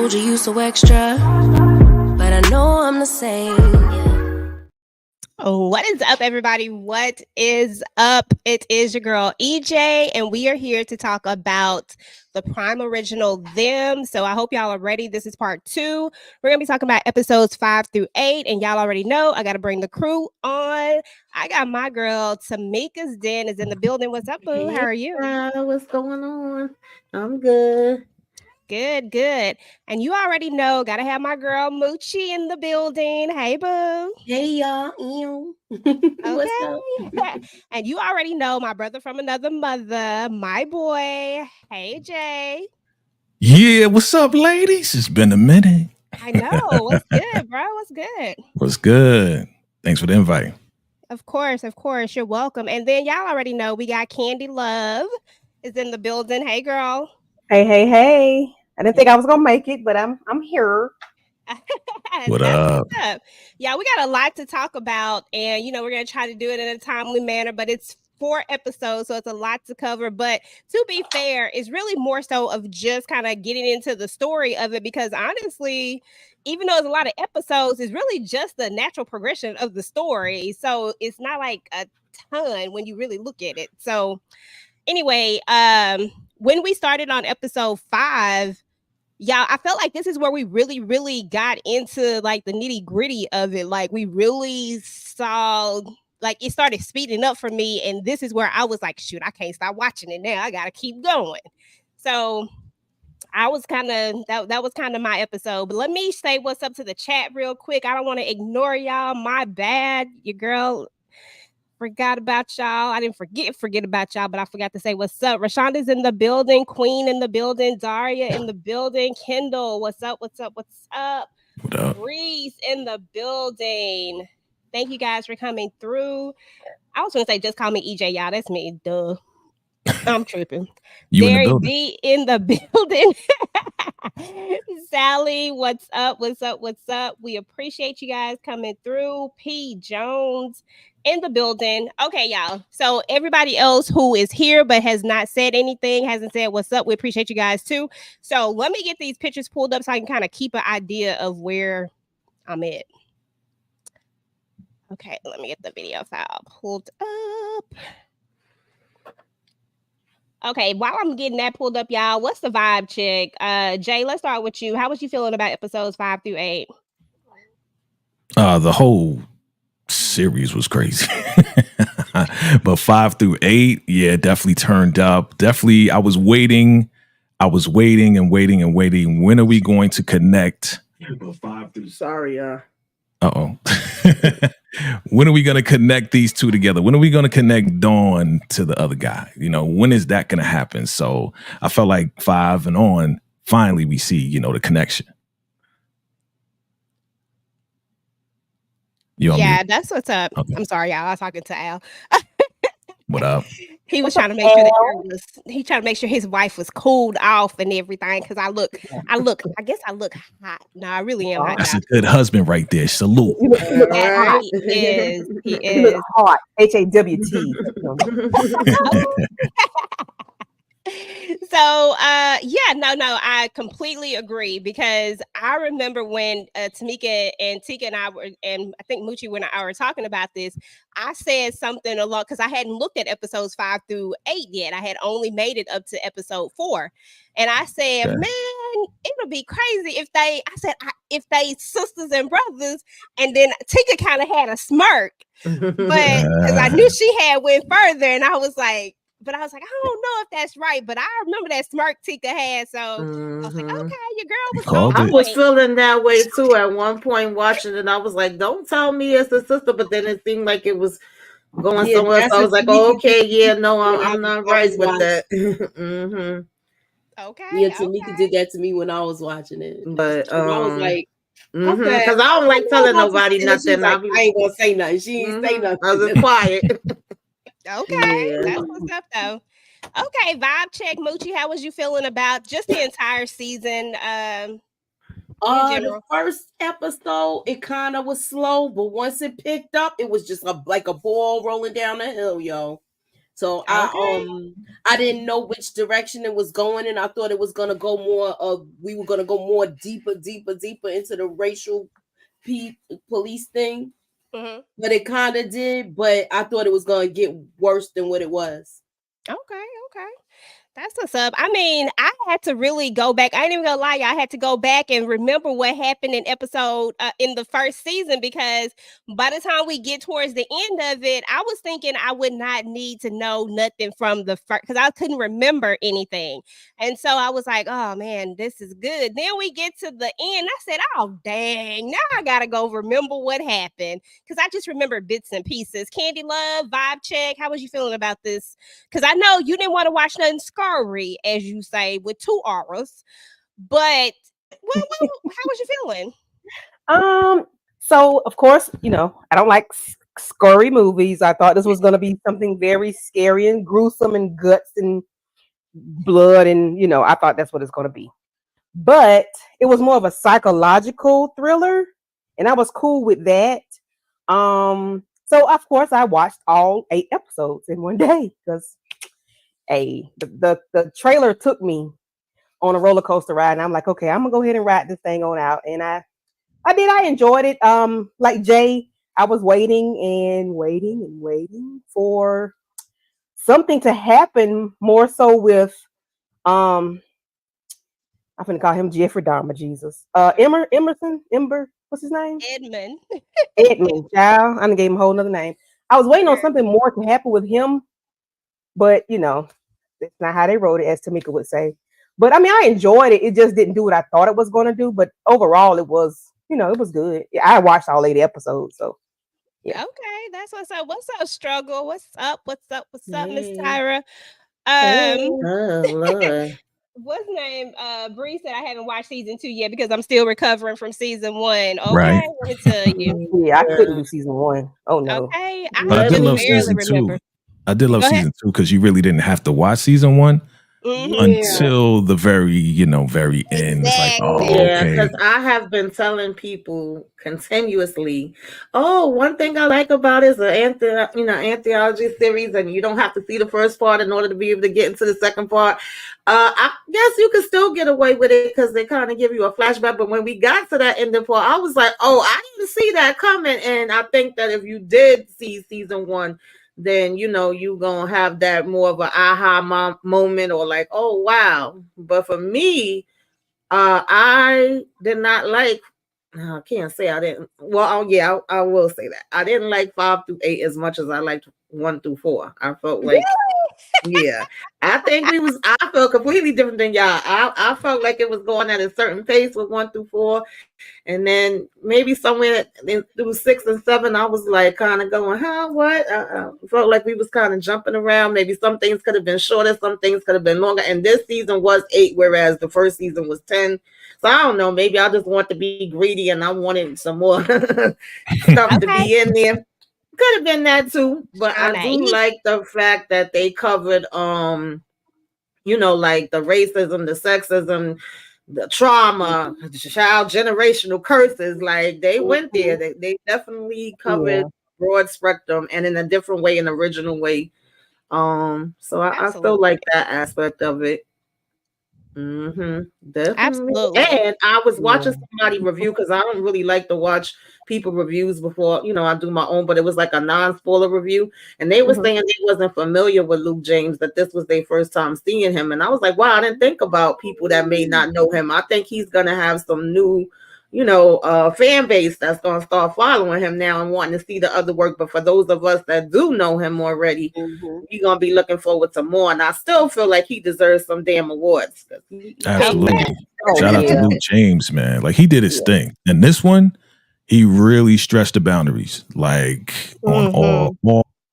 told you you so extra, but I know I'm the same. What is up, everybody? What is up? It is your girl EJ, and we are here to talk about the Prime Original Them. So I hope y'all are ready. This is part 2. We're gonna be talking about episodes 5 through 8, and y'all already know I gotta bring the crew on. I got my girl Tamika's Den is in the building. What's up, boo? How are you? What's going on? I'm good. Good. And you already know, gotta have my girl Moochie in the building. Hey, boo. Hey, y'all. What's up? And you already know my brother from another mother, my boy. Hey, Jay. Yeah, what's up, ladies? It's been a minute. I know. What's good, bro? What's good? What's good? Thanks for the invite. Of course. You're welcome. And then y'all already know we got Candy Love is in the building. Hey, girl. Hey. I didn't think I was gonna make it, but I'm here. What up? Yeah, we got a lot to talk about, and we're gonna try to do it in a timely manner, but it's 4 episodes, so it's a lot to cover. But to be fair, it's really more so of just kind of getting into the story of it, because honestly, even though it's a lot of episodes, it's really just the natural progression of the story. So it's not like a ton when you really look at it. So anyway, when we started on episode 5, yeah, I felt like this is where we really got into like the nitty gritty of it. Like we really saw, like it started speeding up for me. And this is where I was like, shoot, I can't stop watching it now. I got to keep going. So I was kind of, that was kind of my episode. But let me say what's up to the chat real quick. I don't want to ignore y'all. My bad. Your girl forgot about y'all. I didn't forget about y'all, but I forgot to say what's up. Rashonda's in the building, Queen in the building, Daria in the building, Kendall, what's up? What up? Reese in the building. Thank you guys for coming through. I was gonna say just call me EJ, y'all. That's me. Duh. I'm tripping. Derry B in the building. Sally, what's up? We appreciate you guys coming through. P. Jones in the building. Okay, y'all. So everybody else who is here but has not said anything, hasn't said what's up, we appreciate you guys too. So let me get these pictures pulled up so I can kind of keep an idea of where I'm at. Okay, let me get the video file pulled up. Okay, while I'm getting that pulled up, y'all, what's the vibe check? Jay, let's start with you. How was you feeling about episodes 5 through 8? The whole series was crazy. But 5 through 8, yeah, definitely turned up. Definitely, I was waiting. When are we going to connect? Sorry, Uh-oh. When are we going to connect these two together? When are we going to connect Dawn to the other guy? When is that going to happen? So I felt like 5 and on, finally we see, the connection. Yeah, that's what's up. Okay. I'm sorry, y'all. I was talking to Al. What up? He was trying to make sure his wife was cooled off and everything. Because I guess I look hot. No, I really am hot. That's a good husband right there. Salute. Yeah, he is hot. HAWT. So I completely agree, because I remember when Tamika and Tika and I were, and I think Moochie when I were talking about this, I said something a lot because I hadn't looked at episodes 5 through 8 yet. I had only made it up to episode 4, and I said, man, it'll be crazy if they sisters and brothers. And then Tika kind of had a smirk, but because I knew she had went further, and I was like, I don't know if that's right, but I remember that smirk Tika had. So I was like, okay, your girl was I was feeling that way too at one point watching it. And I was like, don't tell me it's a sister, but then it seemed like it was going somewhere. So I was like, I'm not right with that. Okay. Yeah, Tamika did that to me when I was watching it. But I was like, okay. Because I don't like telling nobody nothing. Like, I ain't gonna say nothing. She ain't say nothing. I was quiet. Okay, that's what's up though. Okay, vibe check, Moochie. How was you feeling about just the entire season? The first episode, it kind of was slow, but once it picked up, it was just like a ball rolling down the hill, yo. So I didn't know which direction it was going, and I thought it was gonna go we were gonna go more deeper into the racial police thing. Mhm. But it kind of did, but I thought it was gonna get worse than what it was. Okay. That's what's up. I mean, I had to really go back. I ain't even gonna lie, y'all. I had to go back and remember what happened in the first season, because by the time we get towards the end of it, I was thinking I would not need to know nothing from the first, because I couldn't remember anything. And so I was like, oh man, this is good. Then we get to the end. I said, oh dang, now I gotta go remember what happened, because I just remember bits and pieces. Candy Love, vibe check. How was you feeling about this? Because I know you didn't want to watch nothing scary, as you say, with 2 auras. But how was you feeling? So of course, I don't like scary movies. I thought this was going to be something very scary and gruesome and guts and blood, and I thought that's what it's going to be. But it was more of a psychological thriller, and I was cool with that. So of course I watched all 8 episodes in one day, because the trailer took me on a roller coaster ride, and I'm like, okay, I'm gonna go ahead and ride this thing on out. And I enjoyed it. Like Jay, I was waiting for something to happen, more so with I'm gonna call him Jeffrey Dahmer, Jesus. Ember, what's his name? Edmund, child. I gave him a whole nother name. I was waiting on something more to happen with him, but that's not how they wrote it, as Tamika would say. But I mean, I enjoyed it. It just didn't do what I thought it was going to do. But overall, it was, it was good. I watched all 8 episodes, so yeah. Okay, that's what's up. What's up, Struggle? What's up, Miss Tyra? Oh Lord. What's name? Bree said I haven't watched season 2 yet because I'm still recovering from season 1. Okay, Right. let me tell you. Yeah, I couldn't do season 1. Oh no. Okay, But I did love season 2. I did love season 2 because you really didn't have to watch season 1 until the very, very end. It's like, oh, yeah, okay. because I have been telling people continuously, one thing I like about it is an anthology series, and you don't have to see the first part in order to be able to get into the second part. I guess you can still get away with it because they kind of give you a flashback. But when we got to that ending part, I was like, I didn't see that coming. And I think that if you did see season 1, then you gonna have that more of an aha moment, or like, oh wow. But for me, I did not like. I can't say I didn't. Well, yeah, I will say that I didn't like 5 through 8 as much as I liked 1 through 4. I felt like, yeah, I felt completely different than y'all. I felt like it was going at a certain pace with 1 through 4, and then maybe somewhere through 6 and 7, I was like kind of going, what? Felt like we was kind of jumping around. Maybe some things could have been shorter, some things could have been longer. And this season was 8, whereas the first season was 10. So I don't know. Maybe I just want to be greedy and I wanted some more stuff to be in there. Could have been that too, but I do like the fact that they covered, like the racism, the sexism, the trauma, the child generational curses. Like they went there. They definitely covered broad spectrum and in a different way, an original way. So I still like that aspect of it. Definitely. Absolutely. And I was watching somebody review, because I don't really like to watch people reviews before I do my own, but it was like a non-spoiler review, and they were saying they wasn't familiar with Luke James, that this was their first time seeing him. And I was like, wow, I didn't think about people that may not know him. I think he's gonna have some new fan base that's gonna start following him now and wanting to see the other work. But for those of us that do know him already, we're gonna be looking forward to more. And I still feel like he deserves some damn awards. Absolutely. Shout out to Luke James, man. Like, he did his thing. And this one, he really stretched the boundaries, like on all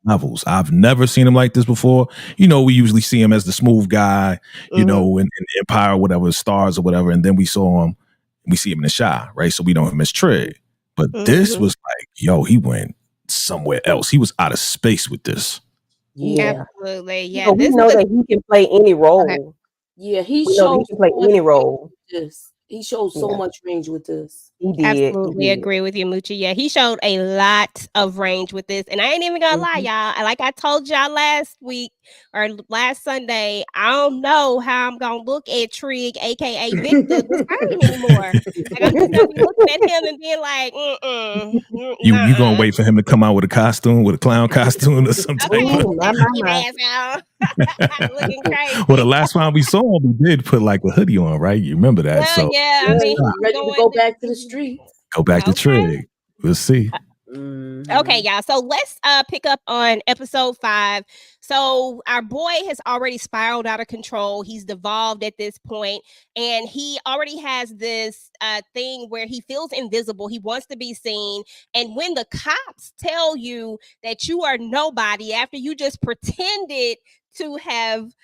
levels. I've never seen him like this before. We usually see him as the smooth guy, in Empire, whatever, Stars or whatever, and then we see him in The Chi, right? So we know him as Trig. But this was like, he went somewhere else. He was out of space with this. Yeah, absolutely. Yeah, we know that he can play any role. Okay. Yeah, he can play any role. He showed so much range with this. He did. Absolutely agree with you, Moochie. Yeah, he showed a lot of range with this. And I ain't even gonna lie, y'all. Like I told y'all last week or last Sunday, I don't know how I'm gonna look at Trig, aka Victor, the same anymore. Like I'm just gonna be looking at him and being like, You gonna wait for him to come out with a costume, with a clown costume or something? Okay, looking crazy. Well, the last time we saw him, we did put like a hoodie on, right? You remember that? Well, so yeah, I mean, ready to go back to the street. Go back to Trig. We'll see. Okay, y'all. So let's pick up on episode 5. So our boy has already spiraled out of control. He's devolved at this point, and he already has this thing where he feels invisible. He wants to be seen. And when the cops tell you that you are nobody after you just pretended to have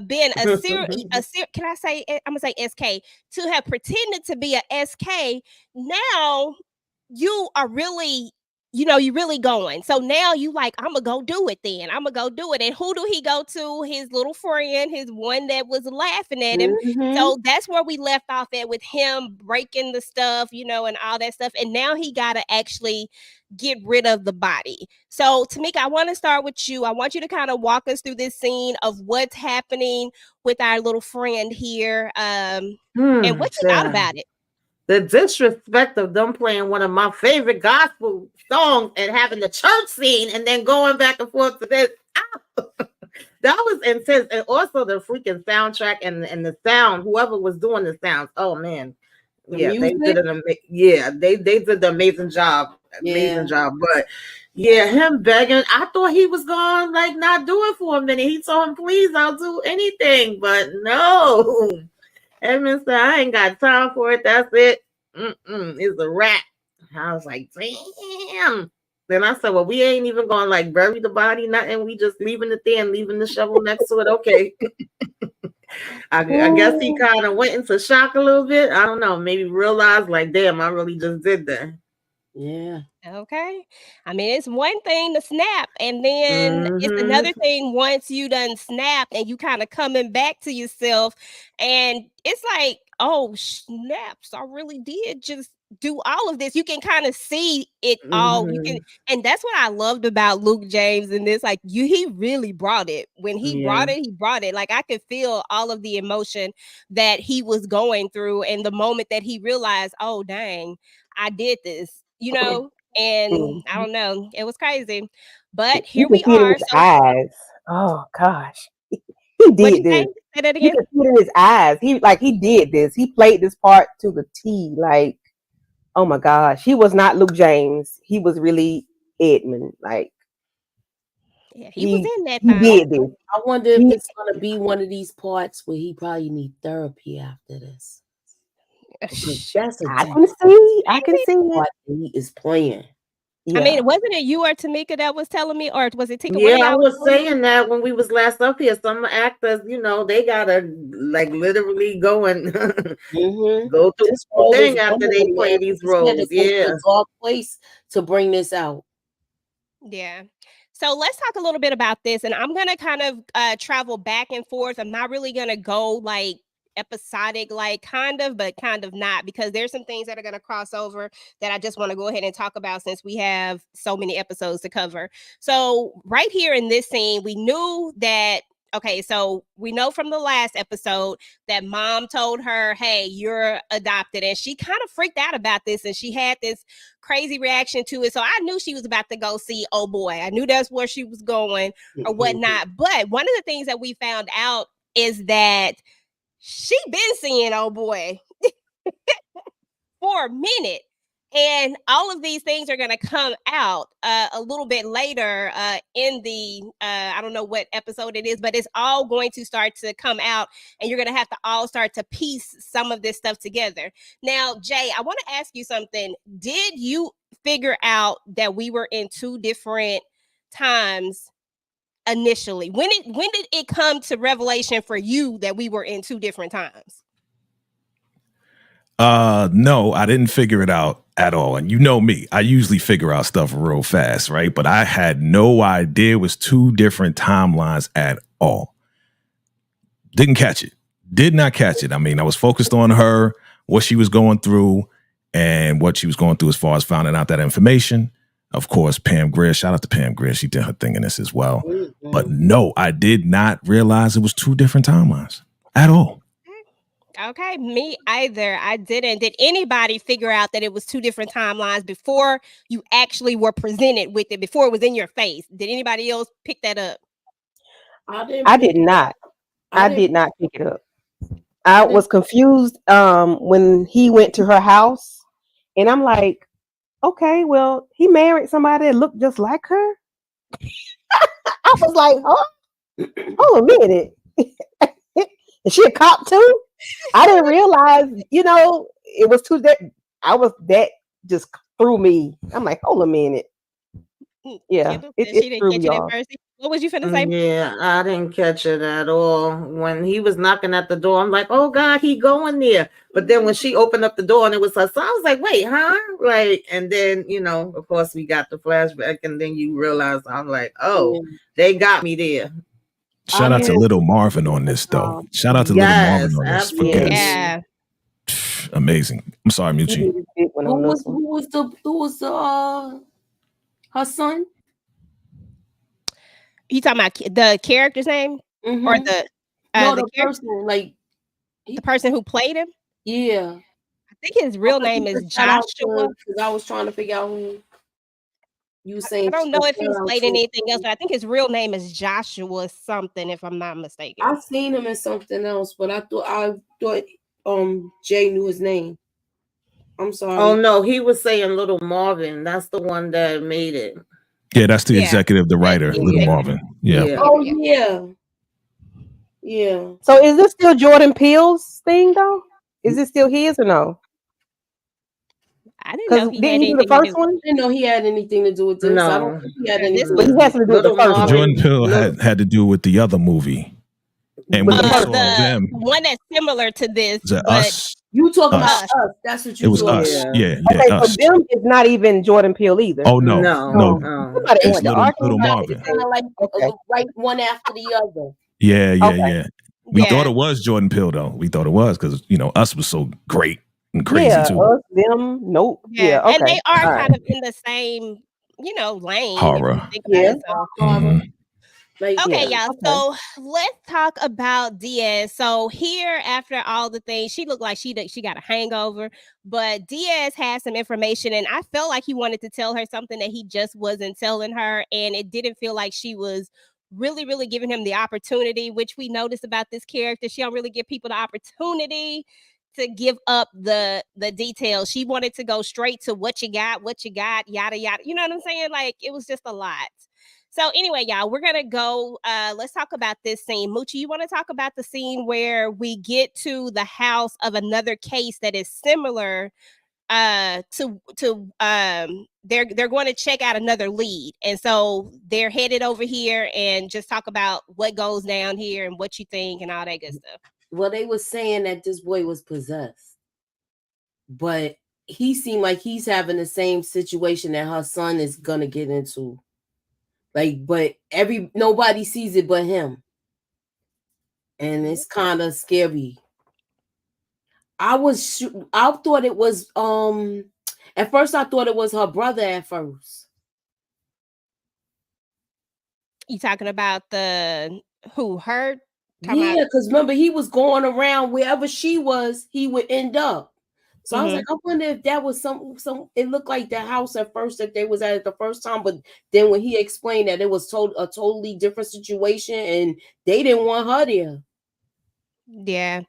been a can I say, I'm gonna say SK, to have pretended to be a SK, now you are really, you really going. So now you like, I'm gonna go do it then. I'm gonna go do it. And who do he go to? His little friend, his one that was laughing at him. So that's where we left off at, with him breaking the stuff, and all that stuff. And now he gotta actually get rid of the body. So Tamika, I want to start with you. I want you to kind of walk us through this scene of what's happening with our little friend here. And what you thought about it. The disrespect of them playing one of my favorite gospel songs and having the church scene and then going back and forth to this. That was intense. And also the freaking soundtrack and the sound, whoever was doing the sounds. Oh man. Yeah, they did they did the amazing job. Amazing job. But yeah, him begging. I thought he was going like not do it for a minute. He told him, please, I'll do anything. But no. Edmund said, I ain't got time for it. That's it. It's a wrap. I was like, damn. Then I said, well, we ain't even going to like bury the body, nothing. We just leaving it there and leaving the shovel next to it. Okay. I guess he kind of went into shock a little bit. I don't know. Maybe realized like, damn, I really just did that. Yeah. Okay. I mean, it's one thing to snap, and then it's another thing once you done snap and you kind of coming back to yourself, and it's like, oh snaps, I really did just do all of this. You can kind of see it all. You can, and that's what I loved about Luke James in this. Like he really brought it. When he brought it, he brought it. Like I could feel all of the emotion that he was going through, and the moment that he realized, oh dang, I did this. And I don't know, it was crazy, but here we are. So, eyes. Oh gosh, he did this. Say that again. You can see it in his eyes. He did this. He played this part to the T. Like, oh my gosh, he was not Luke James. He was really Edmund. Like, yeah, he was in that. He did this. I wonder if it's gonna be one of these parts where he probably need therapy after this. I can see what he is playing. Yeah. I mean, wasn't it you or Tamika that was telling me, or was it Tika? Yeah, I was saying that when we was last up here. Some actors, they gotta like literally go and go through this whole thing after they play these roles. Yeah, it's a place to bring this out. Yeah. So let's talk a little bit about this, and I'm gonna kind of travel back and forth. I'm not really gonna go like episodic, like kind of, but kind of not, because there's some things that are going to cross over that I just want to go ahead and talk about since we have so many episodes to cover. So right here in this scene, we knew that, okay, so we know from the last episode that mom told her, hey, you're adopted, and she kind of freaked out about this, and she had this crazy reaction to it. So I knew she was about to go see oh boy. I knew that's where she was going or whatnot. But one of the things that we found out is that she been seeing oh boy for a minute, and all of these things are going to come out a little bit later in the I don't know what episode it is, but it's all going to start to come out, and you're going to have to all start to piece some of this stuff together. Now, Jay, I want to ask you something. Did you figure out that we were in two different times initially? When did it come to revelation for you that we were in two different times? No, I didn't figure it out at all. And you know me, I usually figure out stuff real fast, right? But I had no idea it was two different timelines at all. Didn't catch it. Did not catch it. I mean, I was focused on her, what she was going through, and what she was going through as far as finding out that information. Of course, Pam Grier, shout out to Pam Grier. She did her thing in this as well. Mm-hmm. But no, I did not realize it was 2 different timelines at all. Okay, me either. I didn't. Did anybody figure out that it was 2 different timelines before you actually were presented with it, before it was in your face? Did anybody else pick that up? I did not. I did not pick it up. I was confused when he went to her house, and I'm like, okay, well, he married somebody that looked just like her. I was like, huh? Hold a minute. Is she a cop too? I didn't realize, it was too that just threw me. I'm like, hold a minute. Yeah, it threw me off. What was you finna say? Yeah, I didn't catch it at all. When he was knocking at the door, I'm like, oh God, he going there. But then when she opened up the door and it was her son, I was like, wait, huh? Like, and then, of course we got the flashback, and then you realize, I'm like, oh, they got me there. Shout out to Little Marvin on this, though. Shout out to Little Marvin on this. Yeah. Amazing. I'm sorry, Mucci. Who was her son? You talking about the character's name, or the person, like the person who played him? Yeah, I think his real name is Joshua. Because I was trying to figure out who you saying. I don't know if he's played anything else, but I think his real name is Joshua something, if I'm not mistaken. I've seen him in something else, but I thought Jay knew his name. I'm sorry. Oh no, he was saying Little Marvin. That's the one that made it. Yeah, that's the executive, the writer, Little Marvin. Yeah. Oh yeah. Yeah. So is this still Jordan Peele's thing though? Is it still his or no? I didn't know he do the first one. I didn't know he had anything to do with this. No. I don't think he had anything. But he has to do with the first one. Jordan Peele had to do with the other movie. And when we saw them, one that's similar to this. Us. You talking about Us? That's what you. It was Us. Yeah. Okay, Us. so them is not even Jordan Peele either. Oh no. It's Little Marvin. Kind of like right one after the other. Yeah. We thought it was Jordan Peele though. We thought it was because Us was so great and crazy too. Us, them, nope. Yeah, okay. And they are kind of in the same, lane. Horror. Okay, y'all. So let's talk about Diaz. So here, after all the things, she looked like she got a hangover, but Diaz had some information, and I felt like he wanted to tell her something that he just wasn't telling her, and it didn't feel like she was really, really giving him the opportunity, which we noticed about this character. She don't really give people the opportunity to give up the details. She wanted to go straight to what you got, yada yada. You know what I'm saying? Like, it was just a lot. So anyway, y'all, we're going to go, let's talk about this scene. Moochie, you want to talk about the scene where we get to the house of another case that is similar to they're going to check out another lead. And so they're headed over here and just talk about what goes down here and what you think and all that good stuff. Well, they were saying that this boy was possessed, but he seemed like he's having the same situation that her son is going to get into. Like, but nobody sees it but him, and it's kind of scary. I thought it was at first I thought it was her brother at first. You talking about her? Yeah, because remember he was going around wherever she was, he would end up. So I was like, I wonder if that was some. It looked like the house at first that they was at the first time, but then when he explained that it was a totally different situation, and they didn't want her there. Yeah.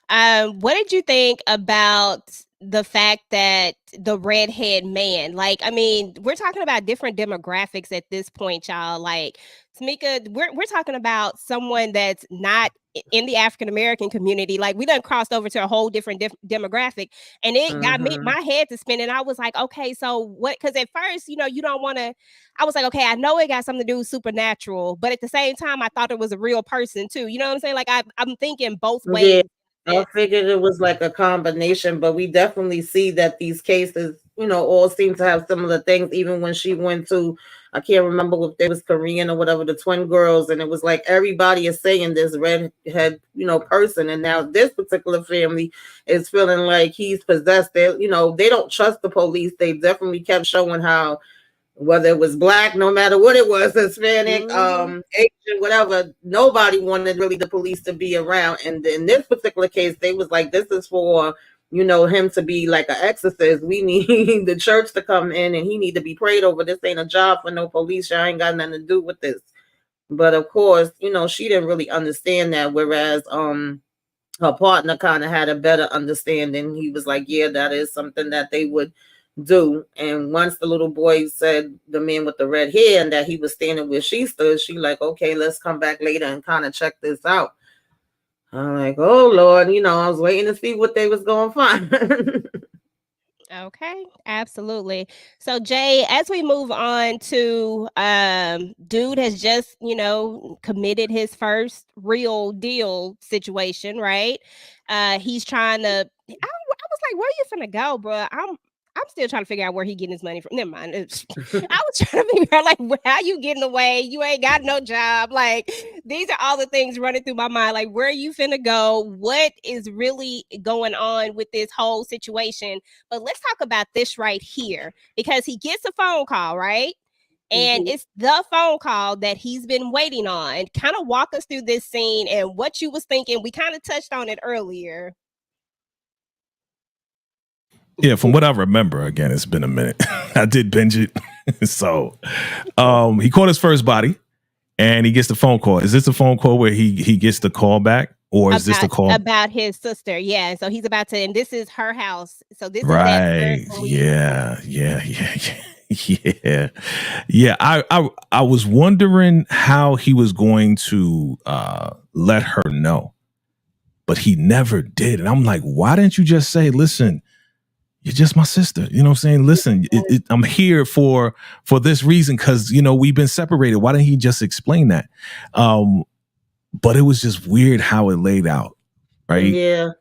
What did you think about the fact that the redhead man, like, I mean, we're talking about different demographics at this point, y'all. Like, Tamika, we're talking about someone that's not in the African American community. Like, we done crossed over to a whole different demographic, and it got my head to spin. And I was like, okay, so what? Because at first, you don't want to. I was like, okay, I know it got something to do with supernatural, but at the same time, I thought it was a real person too. You know what I'm saying? Like, I'm thinking both ways. Yeah. I figured it was like a combination, but we definitely see that these cases, all seem to have similar things. Even when she went to I can't remember if they was Korean or whatever, the twin girls, and it was like everybody is saying this redhead, person, and now this particular family is feeling like he's possessed. They, they don't trust the police. They definitely kept showing how, whether it was black, no matter what it was, Hispanic, Asian, whatever, nobody wanted really the police to be around. And in this particular case, they was like, this is for, him to be like an exorcist. We need the church to come in and he need to be prayed over. This ain't a job for no police. I ain't got nothing to do with this. But of course, she didn't really understand that. Whereas her partner kind of had a better understanding. He was like, yeah, that is something that they would do. And once the little boy said, the man with the red hair, and that he was standing where she stood, she like, okay, let's come back later and kind of check this out. I'm like, oh Lord, I was waiting to see what they was going to find. Okay, absolutely. So Jay, as we move on to dude has just, committed his first real deal situation, right? He's trying to, I was like, where you finna go, bro? I'm still trying to figure out where he getting his money from. Never mind. I was trying to figure out, like, how you getting away? You ain't got no job. Like, these are all the things running through my mind. Like, where are you finna go? What is really going on with this whole situation? But let's talk about this right here, because he gets a phone call, right? And it's the phone call that he's been waiting on. Kind of walk us through this scene and what you was thinking. We kind of touched on it earlier. Yeah, from what I remember, again, it's been a minute. I did binge it. So he caught his first body and he gets the phone call. Is this a phone call where he gets the call back? Or is this the call about his sister? Yeah. So he's about to, and this is her house. So this right. is that Yeah. I was wondering how he was going to let her know, but he never did. And I'm like, why didn't you just say, listen, you're just my sister. You know what I'm saying? Listen, I'm here for this reason because, we've been separated. Why didn't he just explain that? But it was just weird how it laid out, right? Yeah.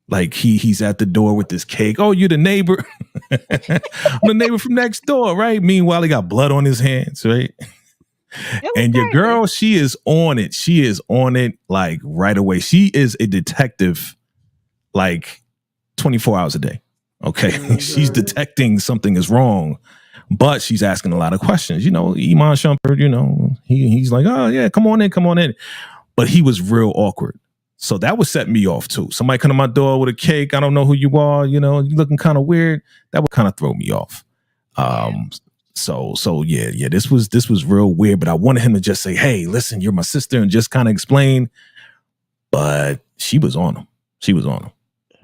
Like he's at the door with this cake. Oh, you're the neighbor. I'm the neighbor from next door, right? Meanwhile, he got blood on his hands, right? And your girl, she is on it. She is on it like right away. She is a detective like 24 hours a day. Okay. She's detecting something is wrong, but she's asking a lot of questions. Iman Shumpert, he's like, oh yeah, come on in. But he was real awkward. So that was setting me off too. Somebody come to my door with a cake. I don't know who you are. You looking kind of weird. That would kind of throw me off. So yeah, this was real weird, but I wanted him to just say, hey, listen, you're my sister, and just kind of explain. But she was on him.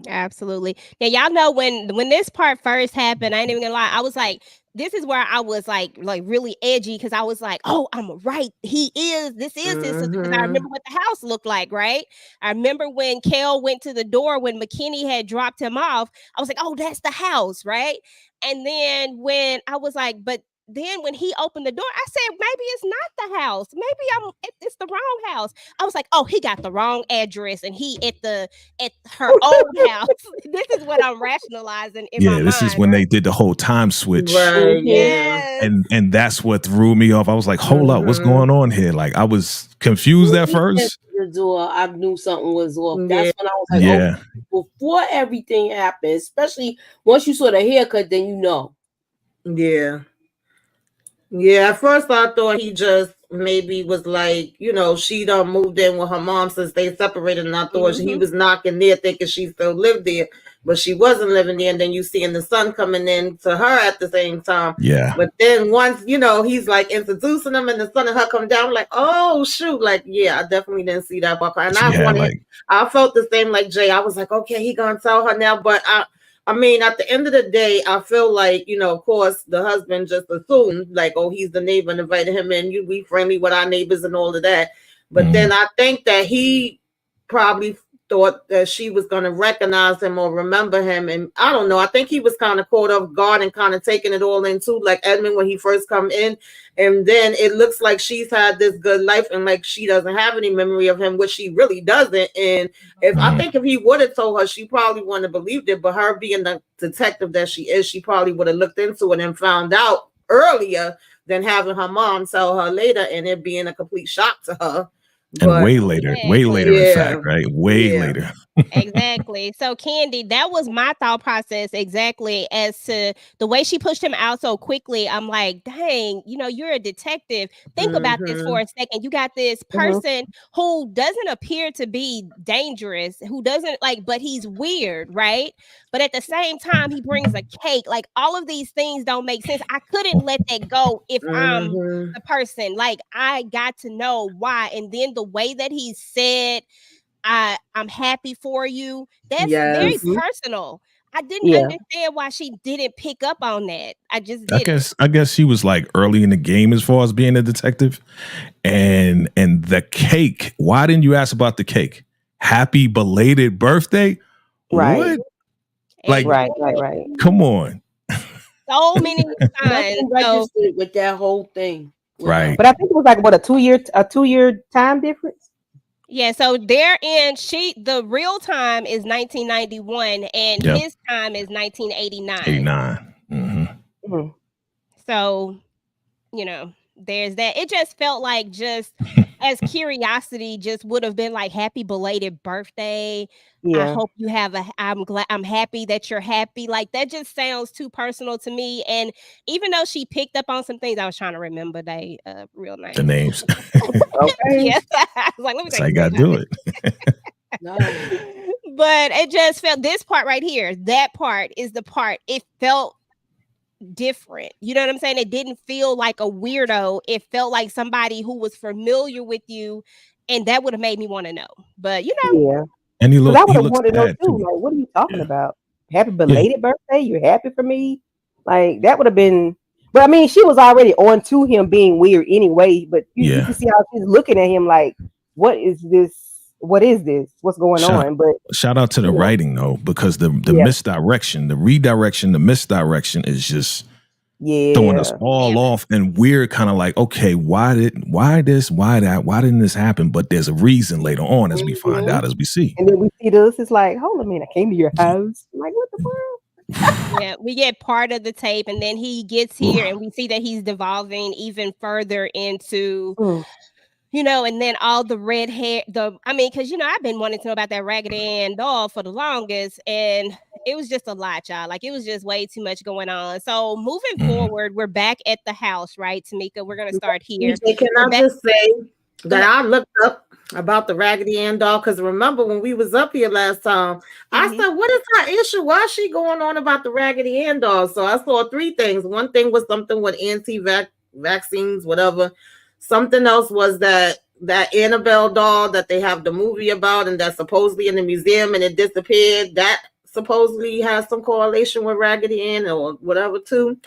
Absolutely. Now, y'all know when this part first happened, I ain't even gonna lie, I was like, this is where I was like really edgy, because I was like, oh, I'm right. This is his sister. Because I remember what the house looked like, right? I remember when Kel went to the door when McKinney had dropped him off, I was like, oh, that's the house, right? And then when I was like, but then when he opened the door, I said, maybe it's not the house. Maybe it's the wrong house. I was like, oh, he got the wrong address and he at her old house. This is what I'm rationalizing in my mind. This is when they did the whole time switch. Right. Yes. And that's what threw me off. I was like, hold up, what's going on here? Like, I was confused at first. The door, I knew something was off. That's when I was like, oh, before everything happened, especially once you saw the haircut, then you know. Yeah. Yeah, at first I thought he just maybe was like, she done moved in with her mom since they separated, and I thought he was knocking there thinking she still lived there, but she wasn't living there. And then you seeing the son coming in to her at the same time. Yeah. But then once, he's like introducing them and the son and her come down, like, oh shoot, like, yeah, I definitely didn't see that part. And I felt the same like Jay. I was like, okay, he gonna tell her now, but I mean, at the end of the day, I feel like, of course, the husband just assumed like, oh, he's the neighbor and invited him in. We friendly with our neighbors and all of that. But then I think that he probably thought that she was going to recognize him or remember him. And I don't know. I think he was kind of caught off guard and kind of taking it all in too, like Edmund when he first come in. And then it looks like she's had this good life and like she doesn't have any memory of him, which she really doesn't. And I think if he would have told her, she probably wouldn't have believed it. But her being the detective that she is, she probably would have looked into it and found out earlier than having her mom tell her later and it being a complete shock to her. And But way later, in fact, right? Way later. Exactly. So Candy, that was my thought process exactly as to the way she pushed him out so quickly. I'm like, dang, you know, you're a detective. Think about this for a second. You got this person who doesn't appear to be dangerous, who doesn't like, but he's weird, right? But at the same time, he brings a cake. Like all of these things don't make sense. I couldn't let that go if I'm the person. Like I got to know why. And then the way that he said, I'm happy for you. That's very personal. I didn't understand why she didn't pick up on that. I just didn't. I guess she was like early in the game as far as being a detective. And the cake. Why didn't you ask about the cake? Happy belated birthday? Right. What? Like right. Come on. So many times. Registered with that whole thing. Right. But I think it was like what a 2-year time difference. Yeah, so the real time is 1991 and his time is 1989. 89. Mm-hmm. So, you know, there's that. It just felt like just as curiosity just would have been like happy belated birthday. I hope you have I'm happy that you're happy. Like that just sounds too personal to me. And even though she picked up on some things, I was trying to remember they real names. The names. Okay. Yes. I was like, let me I gotta do it. But it just felt this part right here. That part is the part. It felt different. You know what I'm saying? It didn't feel like a weirdo. It felt like somebody who was familiar with you, and that would have made me want to know. But you know, and I would have wanted to know too. Like, what are you talking about? Happy belated birthday? You're happy for me? Like that would have been. But I mean, she was already on to him being weird anyway. But you can see how she's looking at him like, what is this? What is this? What's going on? But shout out to the writing though, because the misdirection, the redirection, the misdirection is just throwing us all off and we're kind of like, okay, why this, why that, why didn't this happen? But there's a reason later on as we find out, as we see. And then we see this, it's like, hold on a minute, I came to your house. I'm like, what the world? Yeah, we get part of the tape and then he gets here and we see that he's devolving even further into you know, and then all the red hair, because, you know, I've been wanting to know about that Raggedy Ann doll for the longest, and it was just a lot, y'all. Like, it was just way too much going on. So, moving forward, we're back at the house, right, Tamika? We're going to start here. Can I just say that I looked up about the Raggedy Ann doll, because remember when we was up here last time, I said, what is her issue? Why is she going on about the Raggedy Ann doll? So, I saw three things. One thing was something with anti-vaccines, whatever. Something else was that Annabelle doll that they have the movie about and that's supposedly in the museum and it disappeared. That supposedly has some correlation with Raggedy Ann or whatever too.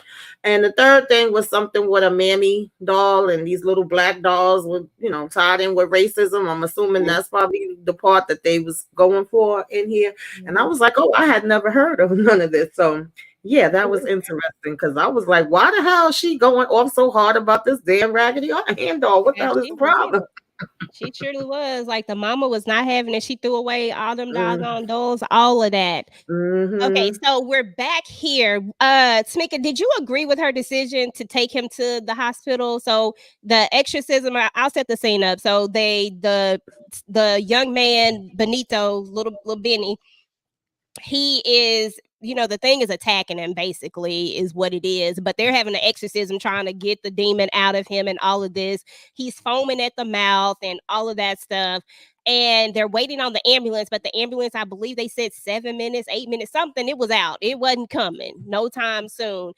And the third thing was something with a mammy doll and these little black dolls with, you know, tied in with racism. I'm assuming that's probably the part that they was going for in here. And I was like, oh, I had never heard of none of this. So yeah, that was interesting because I was like, why the hell is she going off so hard about this damn Raggedy Ann doll? What the hell is the problem? She surely was. Like the mama was not having it. She threw away all them doggone dolls, all of that. Okay, so we're back here. Tamika, did you agree with her decision to take him to the hospital? So the exorcism, I'll set the scene up. So the young man, Benito, little Benny, he is, you know, the thing is attacking him basically is what it is, but they're having an exorcism trying to get the demon out of him and all of this. He's foaming at the mouth and all of that stuff. And they're waiting on the ambulance, but the ambulance, I believe they said 7 minutes, 8 minutes, something. It was out. It wasn't coming no time soon.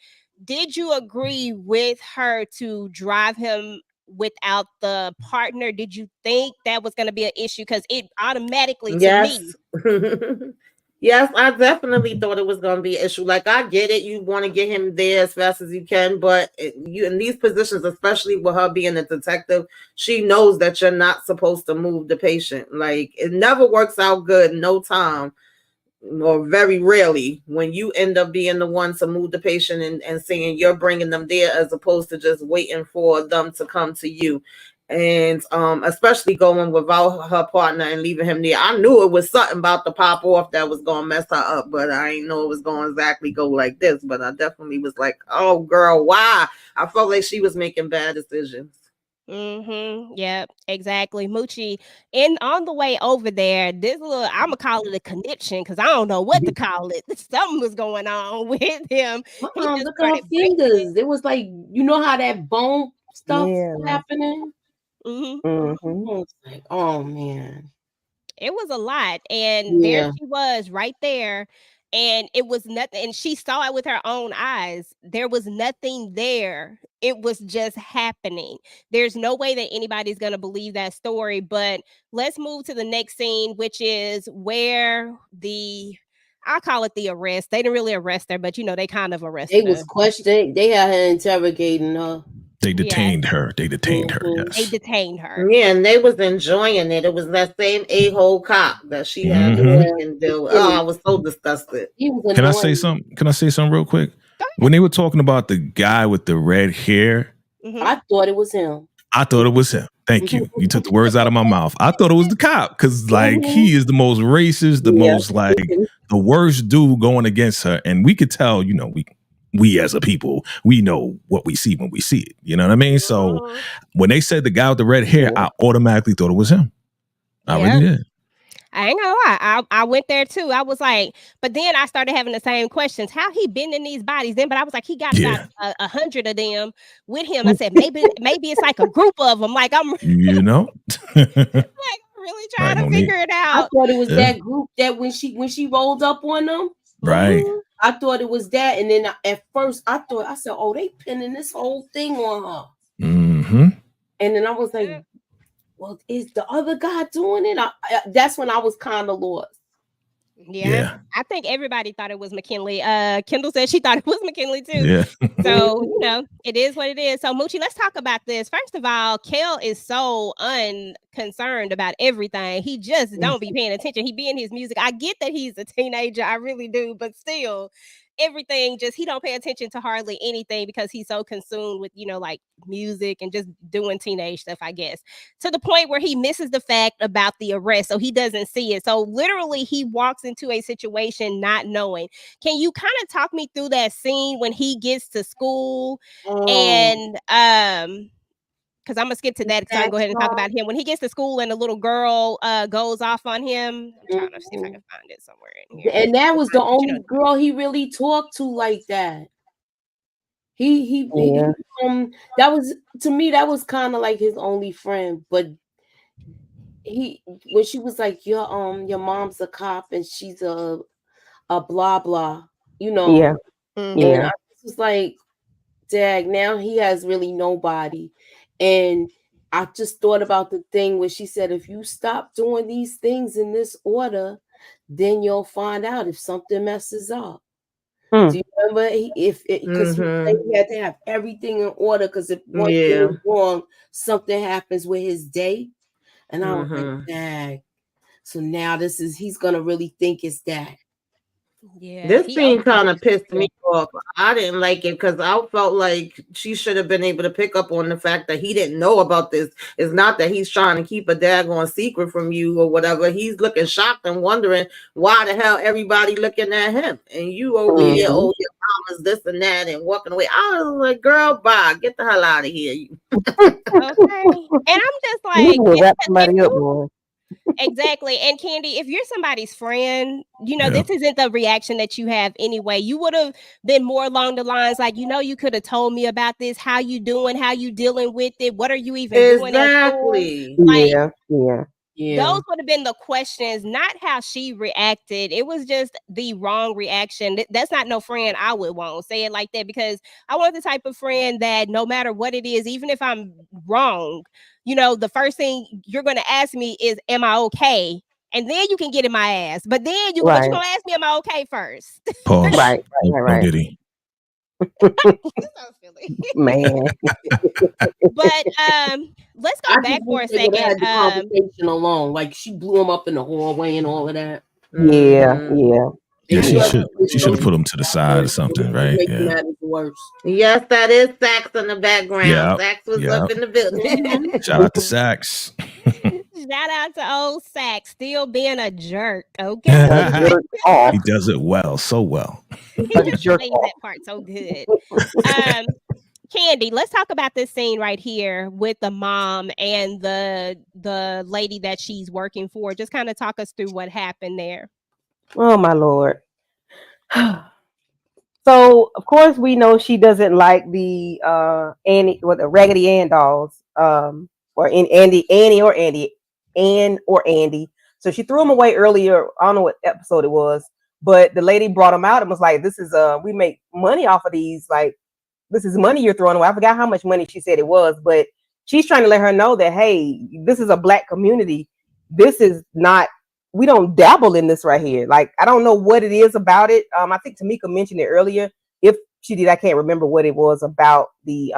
Did you agree with her to drive him without the partner? Did you think that was going to be an issue? Because it automatically, to me. Yes, I definitely thought it was going to be an issue. Like, I get it. You want to get him there as fast as you can, but you in these positions, especially with her being a detective, she knows that you're not supposed to move the patient. Like, it never works out good, no time, or very rarely, when you end up being the one to move the patient and saying you're bringing them there as opposed to just waiting for them to come to you. And especially going without her partner and leaving him there. I knew it was something about to pop off that was gonna mess her up, but I didn't know it was gonna exactly go like this. But I definitely was like, oh girl, why? I felt like she was making bad decisions. Yep, exactly. Moochie, and on the way over there, this little, I'm gonna call it a connection because I don't know what to call it. Something was going on with him. Look at her fingers. It was like, you know how that bone stuff happening. It's like, oh man, it was a lot, and there she was right there. And it was nothing, and she saw it with her own eyes. There was nothing there. It was just happening. There's no way that anybody's going to believe that story. But let's move to the next scene, which is where I call it the arrest. They didn't really arrest her, but they kind of arrested her. They was questioning. They had her interrogating her. They detained her. They detained her. Yes. They detained her. Yeah, and they was enjoying it. It was that same a-hole cop that she had to deal with. Oh, I was so disgusted. Can I say something? Can I say something real quick? When they were talking about the guy with the red hair, I thought it was him. I thought it was him. Thank you. You took the words out of my mouth. I thought it was the cop because, like, he is the most racist, the most like the worst dude going against her, and we could tell. We as a people, we know what we see when we see it. You know what I mean? So when they said the guy with the red hair, I automatically thought it was him. I really did. I ain't gonna lie. I went there too. I was like, but then I started having the same questions. How he been in these bodies then? But I was like, he got about 100 of them with him. I said, maybe it's like a group of them. Like I'm, like really trying to figure it out. I thought it was that group that when she rolled up on them. Right. I thought it was that, and then at first I said, "Oh, they pinning this whole thing on her." And then I was like, "Well, is the other guy doing it?" That's when I was kind of lost. Yeah, I think everybody thought it was McKinley. Kendall said she thought it was McKinley too. Yeah. So it is what it is. So Moochie, let's talk about this. First of all, Kel is so unconcerned about everything. He just don't be paying attention. He be in his music. I get that he's a teenager, I really do, but still, everything he don't pay attention to hardly anything because he's so consumed with like music and just doing teenage stuff, I guess, to the point where he misses the fact about the arrest, so he doesn't see it. So literally he walks into a situation not knowing. Can you kind of talk me through that scene when he gets to school? And because I'm gonna skip to that because I can go ahead and talk about him. When he gets to school and the little girl goes off on him. I'm trying to see if I can find it somewhere in here. And that was the only girl he really talked to like that. He that was, to me, that was kind of like his only friend. But when she was like, your mom's a cop and she's a blah blah, Yeah. And I was like, dag, now he has really nobody. And I just thought about the thing where she said, if you stop doing these things in this order, then you'll find out if something messes up. Do you remember? Because he had to have everything in order, because if one thing is wrong, something happens with his day. And I was like, dang. So now he's gonna really think it's that. Yeah, this scene kind of pissed me off. I didn't like it because I felt like she should have been able to pick up on the fact that he didn't know about this. It's not that he's trying to keep a daggone secret from you or whatever. He's looking shocked and wondering why the hell everybody looking at him and you over here, oh, your mama's this and that, and walking away. I was like, girl, bye, get the hell out of here. Okay, and I'm just like, wrap somebody up, boy. Exactly. And Candy, if you're somebody's friend, this isn't the reaction that you have anyway. You would have been more along the lines like, you could have told me about this. How you doing? How you dealing with it? What are you even doing? Exactly. Like, Yeah. Those would have been the questions, not how she reacted. It was just the wrong reaction. That's not no friend I would want. Say it like that, because I want the type of friend that no matter what it is, even if I'm wrong, the first thing you're going to ask me is, am I okay? And then you can get in my ass. But then you're going to ask me, am I okay first? Pause. Right. Man. But let's go back for a second. Had the conversation alone, like she blew him up in the hallway and all of that. Yeah. Yeah, she should have put him to the side or something, right? Make Yeah. matters worse. Yes, that is Sax in the background. Yep, Sax was yep. up in the building. Shout out to Sax. Shout out to old Sax, still being a jerk. Okay. He does it well, so well. He just plays that part so good. Candy, let's talk about this scene right here with the mom and the lady that she's working for. Just kind of talk us through what happened there. Oh my Lord. So of course we know she doesn't like the the Raggedy Ann dolls, or Ann or Andy. So she threw them away earlier. I don't know what episode it was, but the lady brought them out and was like, "This is we make money off of these. Like, this is money you're throwing away." I forgot how much money she said it was, but she's trying to let her know that, hey, this is a Black community. This is not. We don't dabble in this right here. Like, I don't know what it is about it. I think Tamika mentioned it earlier. If she did, I can't remember what it was about the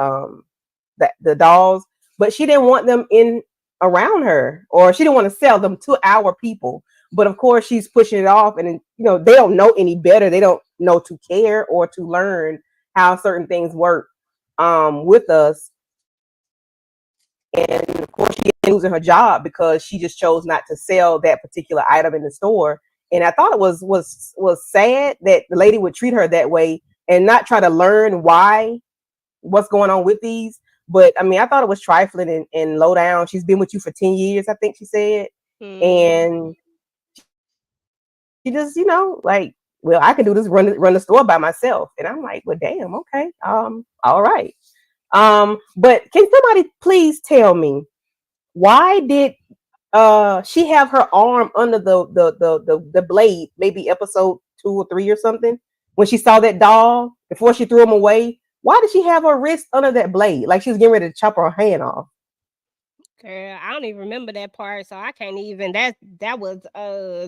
dolls, but she didn't want them in around her, or she didn't want to sell them to our people. But of course, she's pushing it off, and they don't know any better. They don't know to care or to learn how certain things work with us. And of course, she losing her job because she just chose not to sell that particular item in the store. And I thought it was sad that the lady would treat her that way and not try to learn what's going on with these. But I mean, I thought it was trifling and low down. She's been with you for 10 years, I think she said. And she just, like, well, I can do this, run the store by myself. And I'm like, well, damn, okay. All right. But can somebody please tell me, why did she have her arm under the blade, maybe episode 2 or 3 or something, when she saw that doll before she threw him away? Why did she have her wrist under that blade, like she was getting ready to chop her hand off? Girl, I don't even remember that part, so I can't even. That was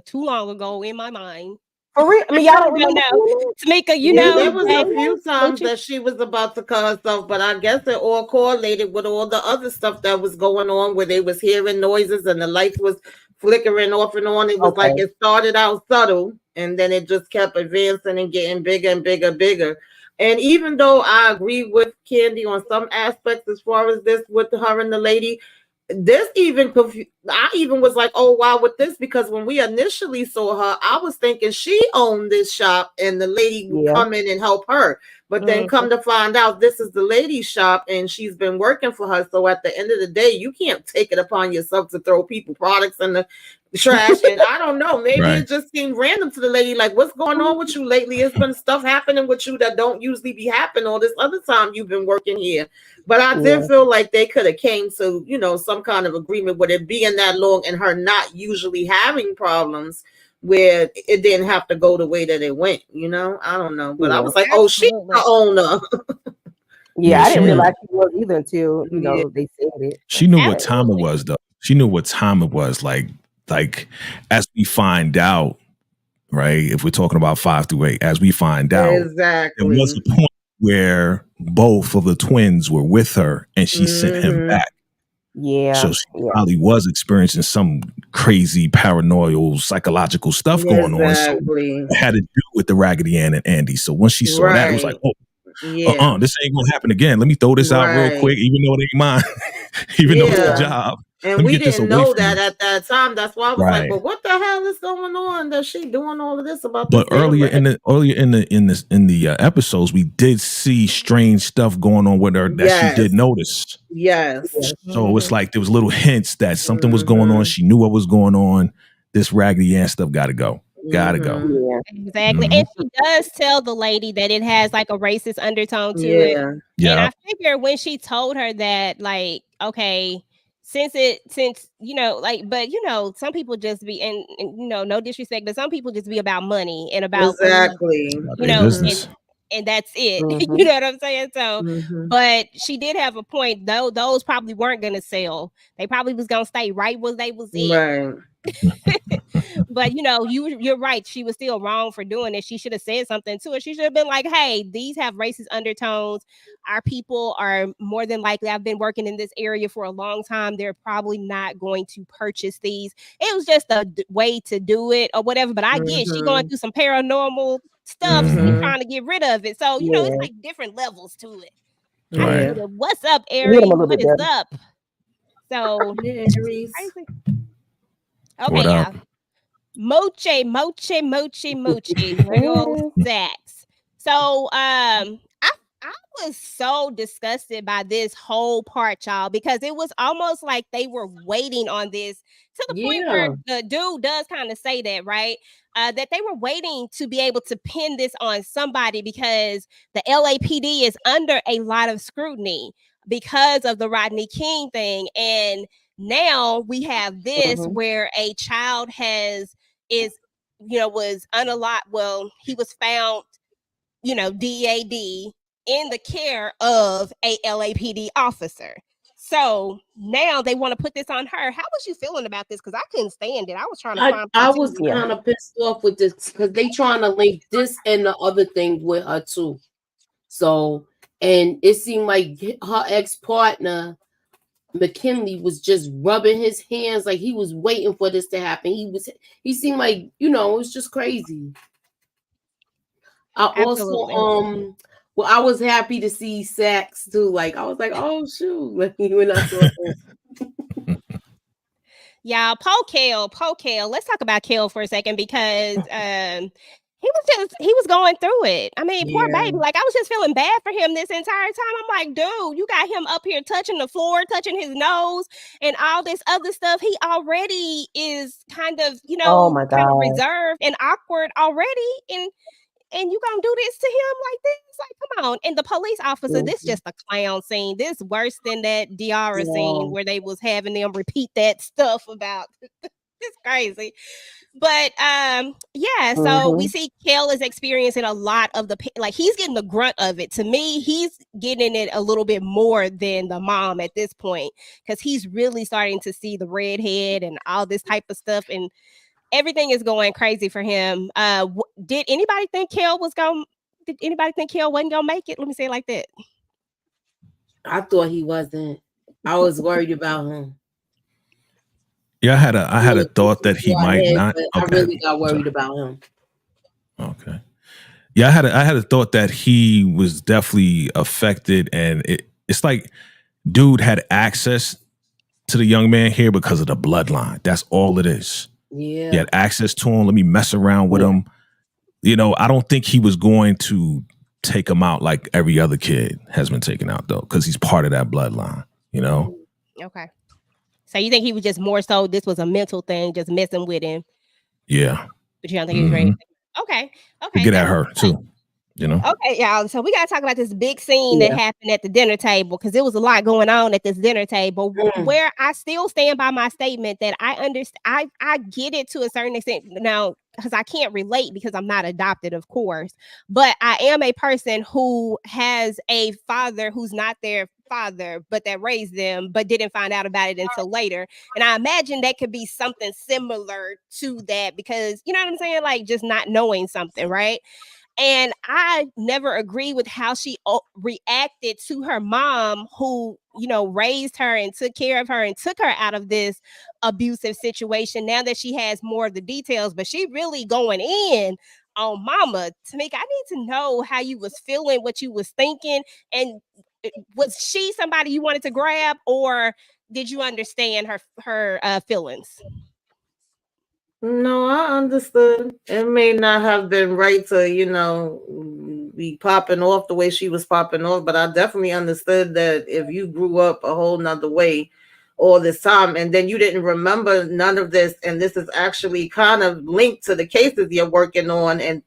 too long ago in my mind. For real? I mean, y'all don't know. Tamika, there was a few times that she was about to cut herself, but I guess it all correlated with all the other stuff that was going on, where they was hearing noises and the lights was flickering off and on. It was like it started out subtle, and then it just kept advancing and getting bigger and bigger. And even though I agree with Candy on some aspects as far as this with her and the lady, this I even was like, oh wow, with this, because when we initially saw her, I was thinking she owned this shop and the lady would come in and help her. But then come to find out, this is the lady's shop and she's been working for her. So at the end of the day, you can't take it upon yourself to throw people products in the trash. And I don't know, maybe it just seemed random to the lady, like, what's going on with you lately? It's been stuff happening with you that don't usually be happening all this other time you've been working here. But I did feel like they could have came to, some kind of agreement with it being that long and her not usually having problems where it didn't have to go the way that it went. I don't know. But I was like, oh, she's the owner. I didn't realize she was either until, they said it. She knew what time it was, though. She knew what time it was. Like as we find out, right? If we're talking about 5 through 8, as we find out, exactly, there was a point where both of the twins were with her and she sent him back. Yeah. So she probably was experiencing some crazy paranoid psychological stuff going on. So it had to do with the Raggedy Ann and Andy. So once she saw that, it was like, oh, this ain't gonna happen again. Let me throw this out real quick, even though it ain't mine, even though it's a job. And we didn't know that at that time. That's why I was like, "But what the hell is going on? That she doing all of this about?" But earlier in the episodes, we did see strange stuff going on with her that she did notice. Yes. So it's like there was little hints that something was going on. She knew what was going on. This Raggedy Ann stuff got to go. Gotta go. Yeah. Exactly. And she does tell the lady that it has like a racist undertone to it. Yeah. And I figure when she told her that, like, okay, since but some people just be, and no disrespect, but some people just be about money and about and that's it. You know what I'm saying? So, but she did have a point, though. Those probably weren't going to sell. They probably was going to stay right where they was in. Right. But you're right. She was still wrong for doing it. She should have said something to it. She should have been like, hey, these have racist undertones. Our people are more than likely, I've been working in this area for a long time. They're probably not going to purchase these. It was just a way to do it or whatever. But I get she going through some paranormal stuff. So she's trying to get rid of it. So, it's like different levels to it. Right. What's up, Aries? What is up? So, Aries. crazy. Okay, What up? y'all. Moche. Zach's. So I was so disgusted by this whole part, y'all, because it was almost like they were waiting on this to the point where the dude does kind of say that, right? That they were waiting to be able to pin this on somebody because the LAPD is under a lot of scrutiny because of the Rodney King thing. And now we have this where a child was unalive. Well, he was found, DAD in the care of a LAPD officer. So now they want to put this on her. How was you feeling about this? Because I couldn't stand it. I was trying to. I was kind of pissed off with this because they trying to link this and the other thing with her too. So, and it seemed like her ex-partner McKinley was just rubbing his hands like he was waiting for this to happen. He seemed like, it was just crazy. I was happy to see Sax too. Like I was like, oh shoot, when I saw him. Yeah, Paul Kale. Let's talk about Kale for a second because he was going through it. I mean, poor baby. Like, I was just feeling bad for him this entire time. I'm like, dude, you got him up here touching the floor, touching his nose, and all this other stuff. He already is kind of, kind of reserved and awkward already. And you gonna do this to him like this? Like, come on. And the police officer, this just a clown scene. This worse than that Diara scene where they was having them repeat that stuff about. It's crazy. But so we see Kel is experiencing a lot of he's getting the grunt of it. To me, he's getting it a little bit more than the mom at this point because he's really starting to see the redhead and all this type of stuff, and everything is going crazy for him. Did anybody think Kel wasn't gonna make it? Let me say it like that. I thought he wasn't. I was worried about him. Yeah, I had a thought that he might not. Okay. I really got worried about him. Okay. Yeah, I had a thought that he was definitely affected, and it's like dude had access to the young man here because of the bloodline. That's all it is. Yeah. He had access to him. Let me mess around with him. I don't think he was going to take him out like every other kid has been taken out, though, because he's part of that bloodline, Okay. So you think he was just more so this was a mental thing, just messing with him? Yeah. But you don't think he was ready? Okay. To get at her, too. Okay, y'all. So we got to talk about this big scene that happened at the dinner table because there was a lot going on at this dinner table where I still stand by my statement that I understand. I get it to a certain extent now because I can't relate because I'm not adopted, of course. But I am a person who has a father who's not their father, but that raised them, but didn't find out about it until later. And I imagine that could be something similar to that because, you know what I'm saying? Like just not knowing something, right? And I never agree with how she reacted to her mom, who, raised her and took care of her and took her out of this abusive situation. Now that she has more of the details, but she really going in on mama. Tamika, I need to know how you was feeling, what you was thinking. And was she somebody you wanted to grab, or did you understand her feelings? No, I understood. It may not have been right to, be popping off the way she was popping off, but I definitely understood that if you grew up a whole nother way all this time and then you didn't remember none of this, and this is actually kind of linked to the cases you're working on and,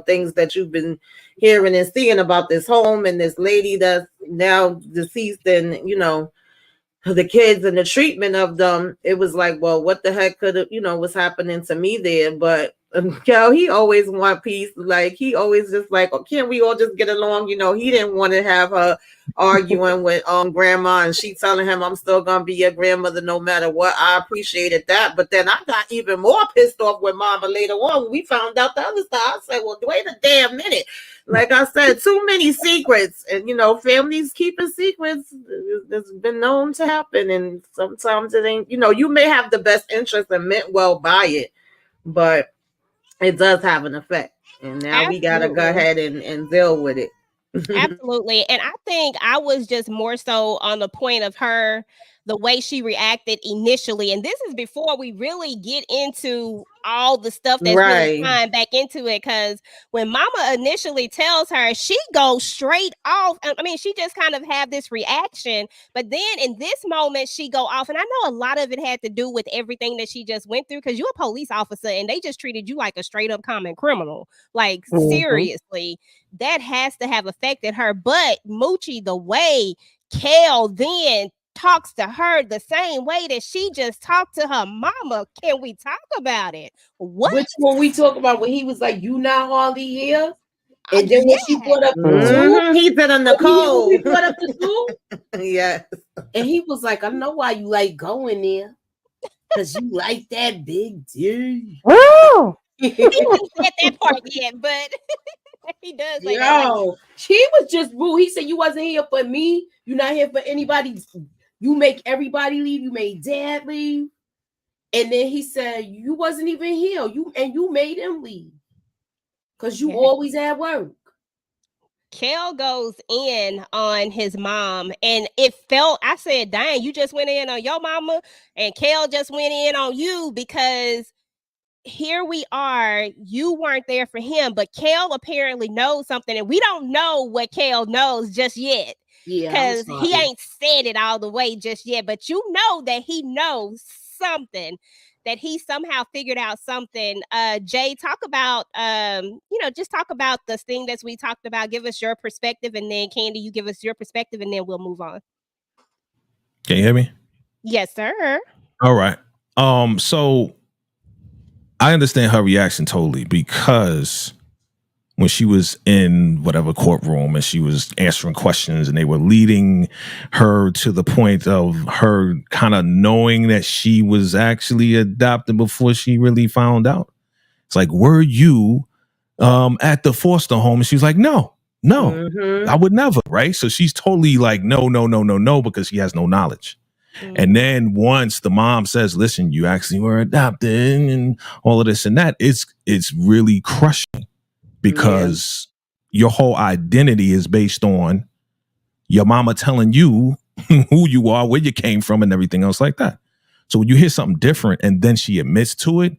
things that you've been hearing and seeing about this home and this lady that's now deceased and, the kids and the treatment of them, it was like, well, what the heck could have, was happening to me there? But Kel, he always want peace. Like he always just like, oh, can't we all just get along? You know, he didn't want to have her arguing with grandma, and she telling him, I'm still gonna be your grandmother no matter what. I appreciated that. But then I got even more pissed off with mama later on when we found out the other side. I said, well, wait a damn minute. Like I said, too many secrets. And you know, families keeping secrets has been known to happen. And sometimes it ain't, you know, you may have the best interest and meant well by it, but it does have an effect, and now we gotta go ahead and deal with it. Absolutely. And I think I was just more so on the point of her, the way she reacted initially. And this is before we really get into all the stuff that's really tying back into it. Because when mama initially tells her, she goes straight off. I mean, she just kind of have this reaction. But then in this moment, she go off. And I know a lot of it had to do with everything that she just went through, because you're a police officer and they just treated you like a straight up common criminal. Like, seriously, that has to have affected her. But Moochie, the way Kel then talks to her the same way that she just talked to her mama. Can we talk about it? What? Which one we talk about when he was like, you not hardly here? And then when she brought up the two, he said on the cold. He brought up the two. Yes. And he was like, I know why you like going there. Because you like that big D. Oh. He didn't get that part yet, but he does. Like, yo, she was just rude. He said, you wasn't here for me. You're not here for anybody. You make everybody leave. You made dad leave. And then he said, you wasn't even here. You made him leave. Because you always at work. Kel goes in on his mom, and it felt, I said, dang, you just went in on your mama, and Kel just went in on you, because here we are, you weren't there for him, but Kel apparently knows something, and we don't know what Kel knows just yet. Because he ain't said it all the way just yet, but you know that he knows something, that he somehow figured out something. Jay, talk about, just talk about the thing that we talked about. Give us your perspective, and then Candy, you give us your perspective, and then we'll move on. Can you hear me? Yes, sir. All right. So I understand her reaction totally, because when she was in whatever courtroom and she was answering questions and they were leading her to the point of her kind of knowing that she was actually adopted before she really found out. It's like, were you at the foster home? And she was like, no, I would never. Right. So she's totally like, no, because she has no knowledge. And then once the mom says, listen, you actually were adopted and all of this and that, it's really crushing. Because your whole identity is based on your mama telling you who you are, where you came from, and everything else like that. So when you hear something different and then she admits to it,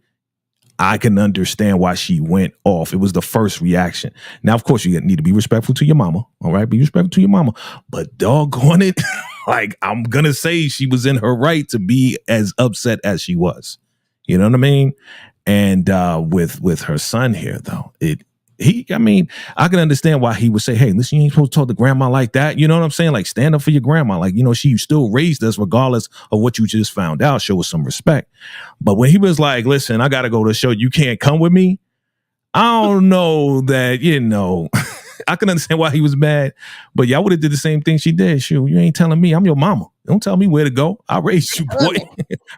I can understand why she went off. It was the first reaction. Now, of course, you need to be respectful to your mama. All right, be respectful to your mama. But doggone it, like, I'm going to say she was in her right to be as upset as she was. You know what I mean? And with her son here, though, I can understand why he would say, hey, listen, you ain't supposed to talk to grandma like that. You know what I'm saying? Like, stand up for your grandma. Like, she still raised us regardless of what you just found out. Show us some respect. But when he was like, listen, I got to go to the show. You can't come with me. I don't know that, I can understand why he was mad. But y'all would have did the same thing she did. Shoot, you ain't telling me. I'm your mama. Don't tell me where to go. I raised you, boy.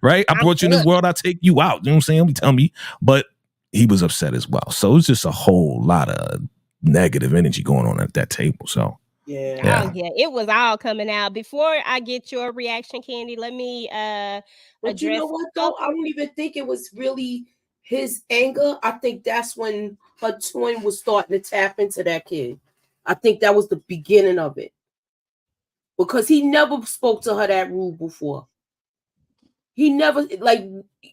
Right? I brought you in this world. I'll take you out. You know what I'm saying? Don't be telling me. But he was upset as well. So it was just a whole lot of negative energy going on at that table. So yeah, it was all coming out. Before I get your reaction, Candy, let me but address. You know what though? I don't even think it was really his anger. I think that's when her twin was starting to tap into that kid. I think that was the beginning of it. Because he never spoke to her that rude before. He never,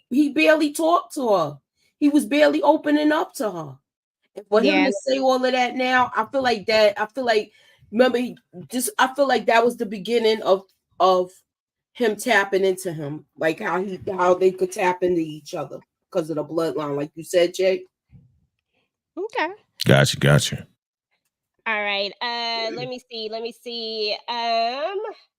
he barely talked to her. He was barely opening up to her. And for him to say all of that now, I feel like that. I feel like, remember, I feel like that was the beginning of him tapping into him, like how they could tap into each other because of the bloodline, like you said, Jay. Okay. Gotcha. All right. Let me see.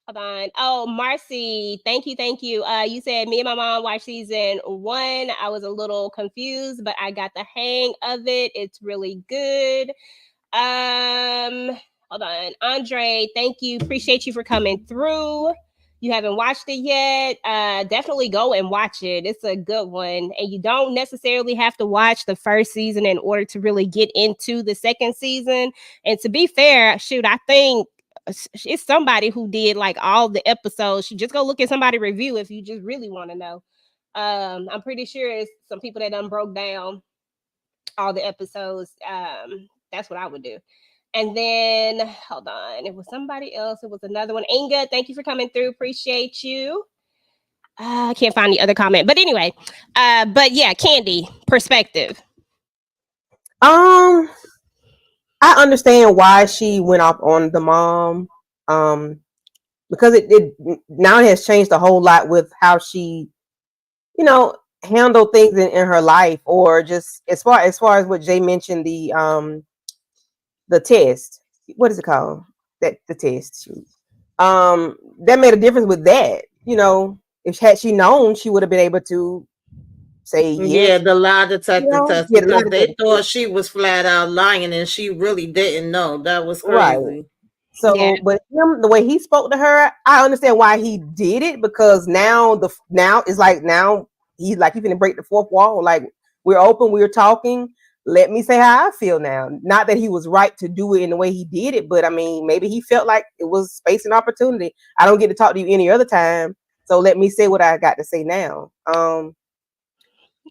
Hold on. Oh, Marcy, thank you. You said me and my mom watched season 1. I was a little confused, but I got the hang of it. It's really good. Hold on. Andre, thank you. Appreciate you for coming through. You haven't watched it yet, definitely go and watch it. It's a good one. And you don't necessarily have to watch the first season in order to really get into the second season. And to be fair, shoot, I think it's somebody who did like all the episodes. You just go look at somebody review if you just really want to know. I'm pretty sure it's some people that done broke down all the episodes. That's what I would do. And then, hold on, it was somebody else. It was another one. Inga, thank you for coming through. Appreciate you. I can't find the other comment. But anyway, but yeah, Candy, perspective. I understand why she went off on the mom. Because it now it has changed a whole lot with how she, handle things in her life, or just as far as what Jay mentioned, the test. What is it called? The test. That made a difference with that. If had she known, she would have been able to say yes. Yeah, the lie detector test, because they thought she was flat out lying and she really didn't know. That was crazy. Right. So, yeah. But him, the way he spoke to her, I understand why he did it, because now it's like he's like, he's gonna break the fourth wall. Like, we're open, we're talking. Let me say how I feel now. Not that he was right to do it in the way he did it, but I mean, maybe he felt like it was space and opportunity. I don't get to talk to you any other time, so let me say what I got to say now.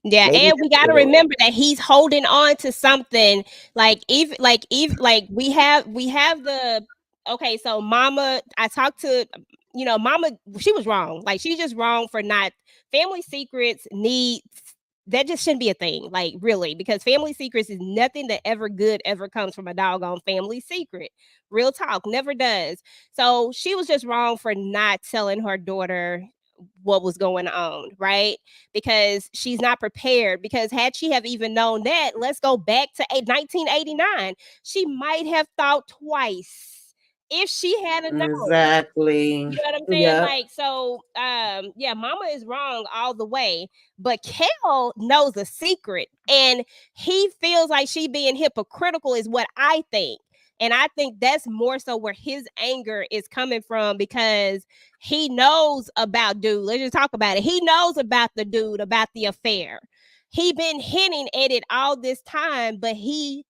Yeah, and we got to remember that he's holding on to something. Like we have the okay. So Mama, I talked to Mama. She was wrong. Like, she's just wrong for not. Family secrets that just shouldn't be a thing. Like, really, because family secrets is nothing that ever good ever comes from a doggone family secret. Real talk, never does. So she was just wrong for not telling her daughter what was going on, right? Because she's not prepared. Because had she have even known that, let's go back to 1989, she might have thought twice if she had known. Exactly. You know what I'm saying? Yeah. Like, so yeah, Mama is wrong all the way, but Kel knows a secret, and he feels like she being hypocritical is what I think. And I think that's more so where his anger is coming from, because he knows about dude. Let's just talk about it. He knows about the dude, about the affair. He been hinting at it all this time, but he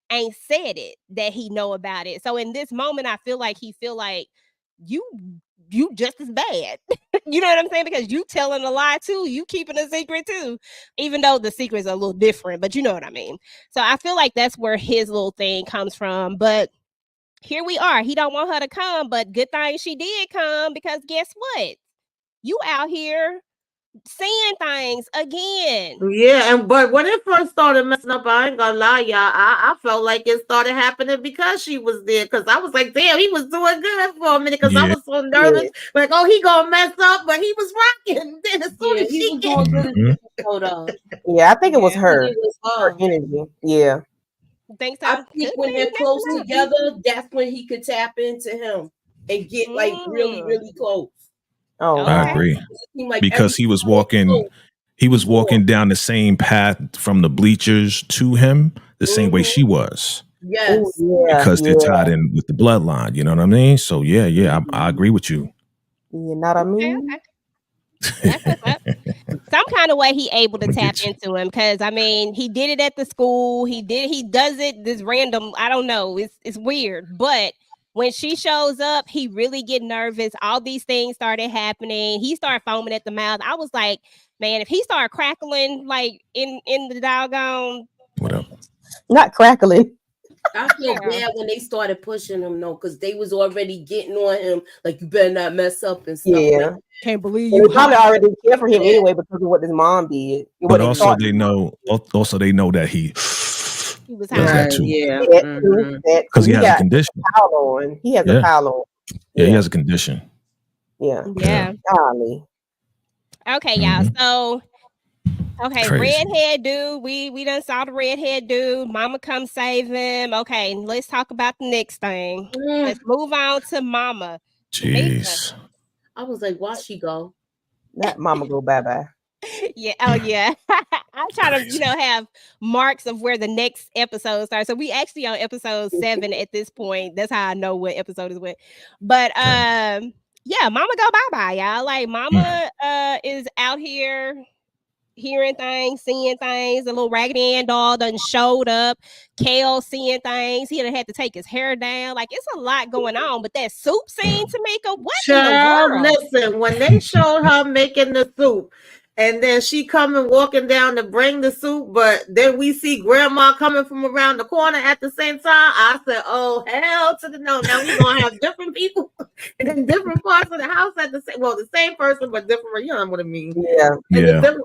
ain't said it that he know about it. So in this moment, I feel like he feel like you just as bad. You know what I'm saying? Because you telling a lie too. You keeping a secret too, even though the secret's a little different, but you know what I mean? So I feel like that's where his little thing comes from. But here we are. He don't want her to come, but good thing she did come, because guess what? You out here seeing things again. Yeah, but when it first started messing up, I ain't gonna lie, y'all, I felt like it started happening because she was there. Because I was like, damn, he was doing good for a minute. Because I was so nervous, like, oh, he gonna mess up, but he was rocking. Then as soon as she was doing good, yeah, I think it was her. It was her energy. Yeah. Think so? I think when they're close together, that's when he could tap into him and get like really, really close. Oh, I agree. Because he was walking down the same path from the bleachers to him, the same way she was. Yes. Because they're tied in with the bloodline. You know what I mean? So yeah, I agree with you. You know what I mean? Okay. Some kind of way he able to tap into him, because I mean, he did it at the school. He does it this random. I don't know. It's weird, but when she shows up, he really get nervous. All these things started happening. He started foaming at the mouth. I was like, man, if he started crackling like in the doggone, what up? Not crackling. I feel bad when they started pushing him though, because they was already getting on him, like, you better not mess up and stuff. Yeah, can't believe you. They probably already didn't care for him anyway because of what his mom did. But also they know that he was does that too. Yeah, because he has a condition. He has a pile on. Yeah, he has a condition. Yeah. Golly. Okay, y'all. So. Okay, Crazy. redhead dude. We done saw the redhead dude. Mama come save him. Okay, let's talk about the next thing. Let's move on to Mama. Jeez. I was like, why she go? That mama go bye-bye. Yeah. Oh, yeah. I'm trying to, have marks of where the next episode starts. So we actually on episode 7 at this point. That's how I know what episode is what. But yeah, mama go bye-bye, y'all. Like mama is out here hearing things, seeing things. The little Raggedy Ann doll done showed up. Kale seeing things. He done had to take his hair down. Like it's a lot going on. But that soup scene, Tamika, what in the world? Listen, when they showed her making the soup, and then she coming walking down to bring the soup, but then we see grandma coming from around the corner at the same time. I said, oh, hell to the no. Now we're going to have different people in different parts of the house at the same, the same person, but different, you know what I mean? Yeah.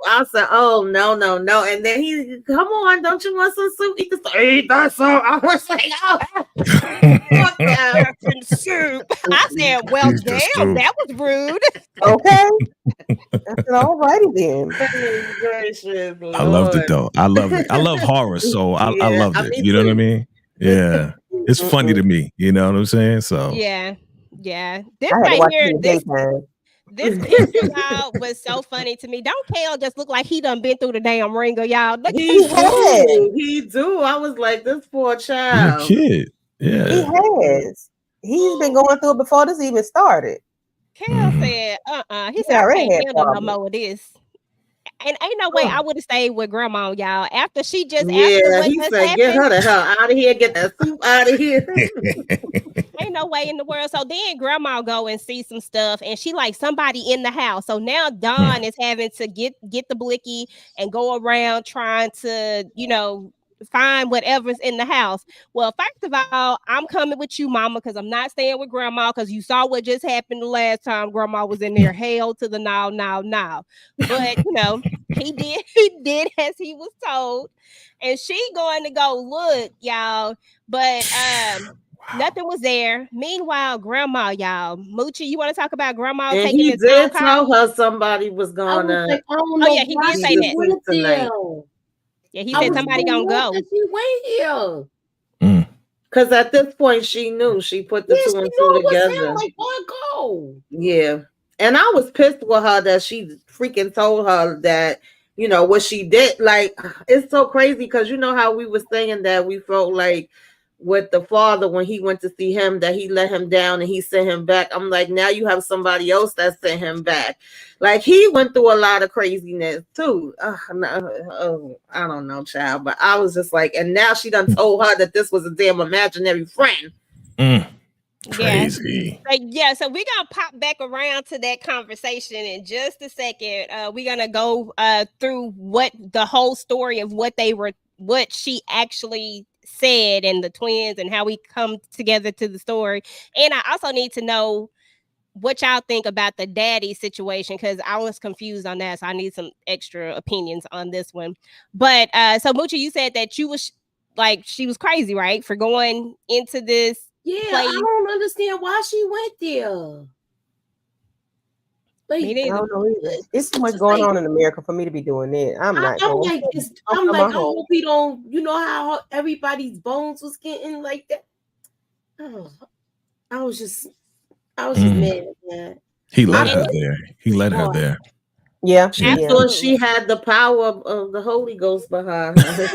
I said, oh, no. And then he, come on, don't you want some soup? He just eat that soup. I was like, oh, soup. I said, well, damn, that was rude. Okay. I said, all righty then. I loved it though. I love it. I love horror, so I loved it. You know what I mean? Yeah. It's funny to me. You know what I'm saying? So yeah. This right here, this picture out was so funny to me. Don't Kale just look like he done been through the damn ringer, y'all? He do. I was like, this poor child. Kid. Yeah. He has. He's been going through it before this even started. Kale said, he said, I can't handle no more of this. And ain't no way I would have stayed with grandma, y'all. After she just he said, get her the hell out of here, get that soup out of here. Ain't no way in the world. So then grandma go and see some stuff, and she like somebody in the house. So now Dawn is having to get the blicky and go around trying to, find whatever's in the house. Well, first of all, I'm coming with you, mama, because I'm not staying with grandma, because you saw what just happened the last time grandma was in there. Hell to the now. But he did as he was told, and she going to go look, y'all, but nothing was there. Meanwhile, grandma, y'all, Moochie, you want to talk about grandma and taking he his did tell her somebody was gonna yeah, he did say that tonight. Yeah, he said somebody gonna go. She wait here. Because at this point, she knew. She put the two and two together. Like, why go? Yeah. And I was pissed with her that she freaking told her that, what she did. Like, it's so crazy because you know how we were saying that we felt like with the father when he went to see him that he let him down and he sent him back. I'm like, now you have somebody else that sent him back. Like he went through a lot of craziness too. I don't know, child, but I was just like, and now she done told her that this was a damn imaginary friend. Crazy. Yeah, so we're gonna pop back around to that conversation in just a second. We're gonna go through what the whole story of what she actually said and the twins and how we come together to the story. And I also need to know what y'all think about the daddy situation, because I was confused on that, so I need some extra opinions on this one. But so Moochie, you said that you was like she was crazy, right, for going into this. Yeah, I don't understand why she went there. Like, I don't know either. It's too much going on in America for me to be doing it. I'm not going. Like this. I'm like, I hope we don't. You know how everybody's bones was getting like that. Oh, I was just mad at that. He let her there. He let her there. Yeah. She thought she had the power of the Holy Ghost behind her.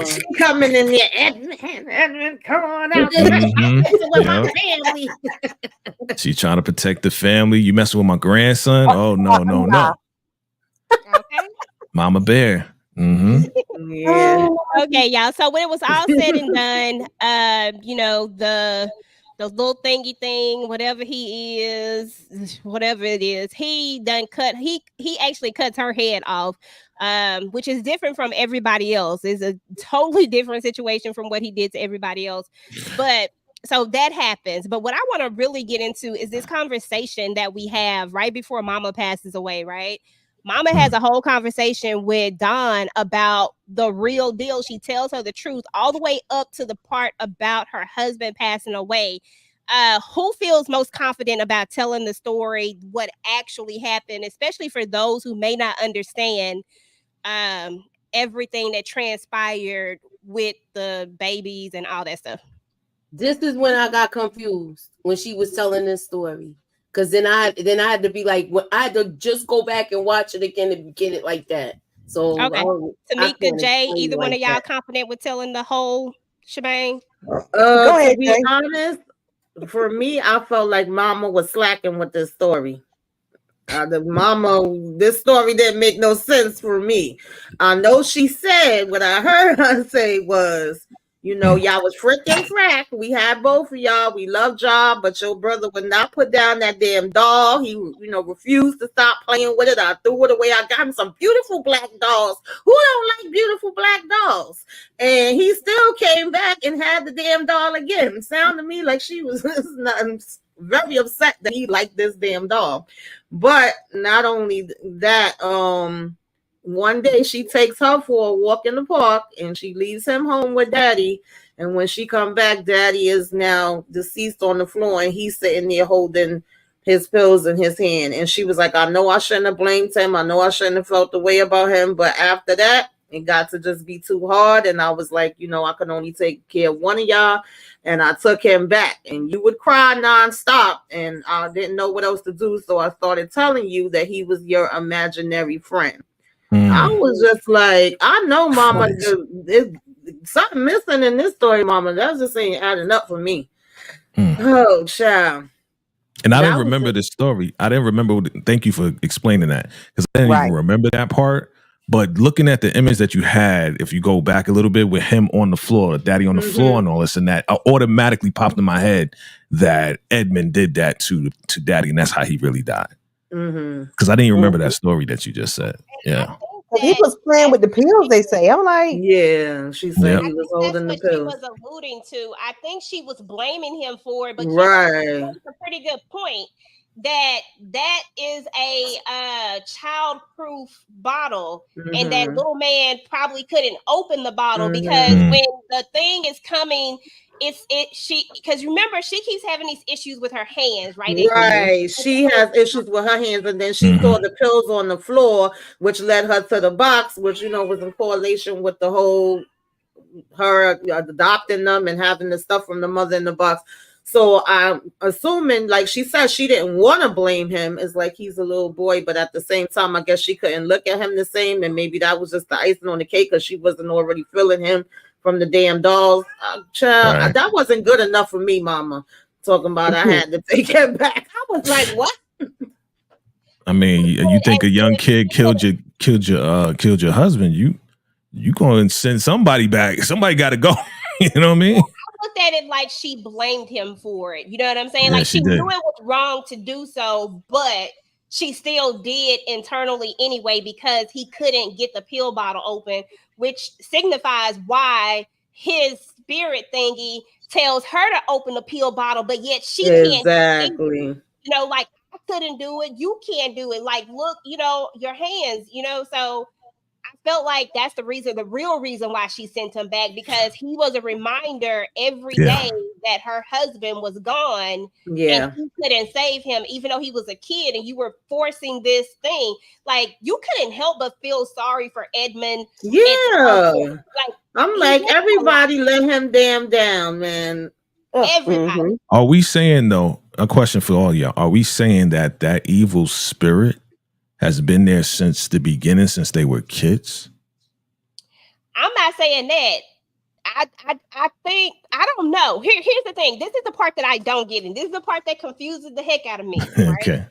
She coming in there, Edmund, come on out. With my family. She trying to protect the family. You messing with my grandson? Oh, no. Okay. Mama Bear. Yeah. Okay, y'all. So when it was all said and done, the little thingy thing, whatever he is, whatever it is, he actually cuts her head off, which is different from everybody else. It's a totally different situation from what he did to everybody else. But so that happens. But what I want to really get into is this conversation that we have right before Mama passes away, right? Mama has a whole conversation with Dawn about the real deal. She tells her the truth all the way up to the part about her husband passing away. Who feels most confident about telling the story, what actually happened, especially for those who may not understand everything that transpired with the babies and all that stuff? This is when I got confused when she was telling this story. Cause then I had to be like, I had to just go back and watch it again to get it like that. So okay, Tamika, Jay, either one of y'all confident with telling the whole shebang? Go ahead, to be honest, for me, I felt like Mama was slacking with this story. This story didn't make no sense for me. I know she said what I heard her say was, y'all was freaking frack. We had both of y'all. We loved y'all, but your brother would not put down that damn doll. He, refused to stop playing with it. I threw it away. I got him some beautiful black dolls. Who don't like beautiful black dolls? And he still came back and had the damn doll again. It sounded to me like she was very upset that he liked this damn doll. But not only that, one day she takes her for a walk in the park and she leaves him home with daddy. And when she come back, daddy is now deceased on the floor and he's sitting there holding his pills in his hand. And she was like, I know I shouldn't have blamed him. I know I shouldn't have felt the way about him. But after that, it got to just be too hard. And I was like, I could only take care of one of y'all. And I took him back. And you would cry nonstop. And I didn't know what else to do. So I started telling you that he was your imaginary friend. I was just like, I know, Mama, there's something missing in this story, Mama. That just ain't adding up for me. Oh, child. And I didn't remember this story. I didn't remember. Thank you for explaining that, because I didn't even remember that part. But looking at the image that you had, if you go back a little bit with him on the floor, daddy on the floor and all this and that, automatically popped in my head that Edmund did that to daddy, and that's how he really died. Because I didn't even remember that story that you just said. Yeah. He was playing with the pills, they say. I'm like, yeah, she said he was holding the pills. She was alluding to. I think she was blaming him for it, but that's a pretty good point. That is a child-proof bottle, and that little man probably couldn't open the bottle because when the thing is coming, because remember she keeps having these issues with her hands, right? Right, she has issues with her hands, and then she saw the pills on the floor, which led her to the box, which was in correlation with the whole her adopting them and having the stuff from the mother in the box. So I'm assuming, like she said, she didn't want to blame him. It's like he's a little boy, but at the same time, I guess she couldn't look at him the same, and maybe that was just the icing on the cake because she wasn't already feeling him from the damn dolls. Child, that wasn't good enough for me, Mama. Talking about I had to take him back. I was like, what? I mean, you think a young kid killed your husband? You going to send somebody back? Somebody got to go. You know what I mean? Looked at it like she blamed him for it. You know what I'm saying? Like she knew it was wrong to do so, but she still did internally anyway because he couldn't get the pill bottle open, which signifies why his spirit thingy tells her to open the pill bottle, but yet she can't. Exactly. Like I couldn't do it. You can't do it. Like, look, your hands, so I felt like that's the real reason why she sent him back, because he was a reminder every day that her husband was gone. Yeah. And he couldn't save him, even though he was a kid and you were forcing this thing. Like, you couldn't help but feel sorry for Edmund. Yeah. I'm like, everybody let him damn down, man. Everybody. Are we saying, though, a question for all y'all, are we saying that evil spirit has been there since the beginning, since they were kids? I'm not saying that. I think, I don't know. Here's the thing. This is the part that I don't get, and this is the part that confuses the heck out of me. Right? Okay.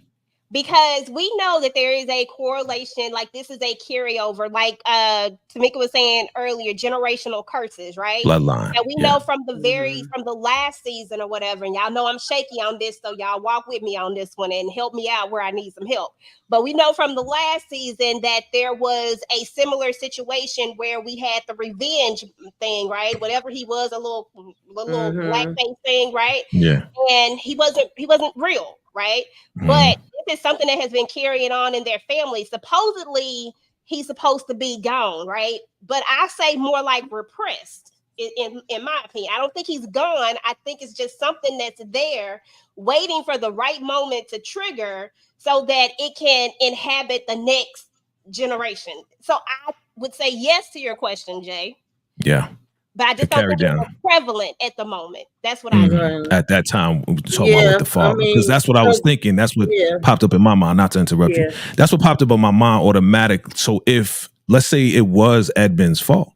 Because we know that there is a correlation, like this is a carryover, like Tamika was saying earlier, generational curses, right? Bloodline. And we know from from the last season or whatever, and y'all know I'm shaky on this, so y'all walk with me on this one and help me out where I need some help. But we know from the last season that there was a similar situation where we had the revenge thing, right? Whatever he was, a little blackface thing, right? Yeah. And he wasn't real, right? But this is something that has been carrying on in their family. Supposedly, he's supposed to be gone, right? But I say more like repressed, in my opinion. I don't think he's gone. I think it's just something that's there, waiting for the right moment to trigger so that it can inhabit the next generation. So I would say yes to your question, Jay. Yeah. But I just don't think it was prevalent at the moment. That's what I Right. At that time, talking about with the father, because that's what I was thinking. That's what popped up in my mind. Not to interrupt you. That's what popped up in my mind. Automatic. So if let's say it was Edmund's fault,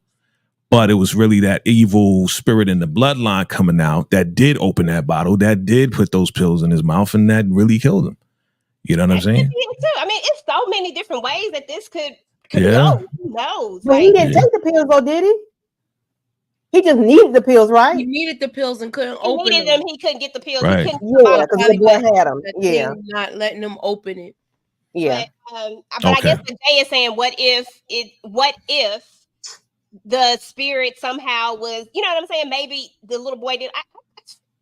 but it was really that evil spirit in the bloodline coming out that did open that bottle, that did put those pills in his mouth, and that really killed him. You know what I'm saying? Too. I mean, it's so many different ways that this could go. Who knows? But he didn't take the pills, though, did he? He just needed the pills, right? He needed the pills and couldn't he open needed them. He couldn't get the pills. Right. He couldn't because the boy had them. Yeah, not letting them open it. Yeah. But I guess the day is saying, what if the spirit somehow was, you know what I'm saying? Maybe the little boy did.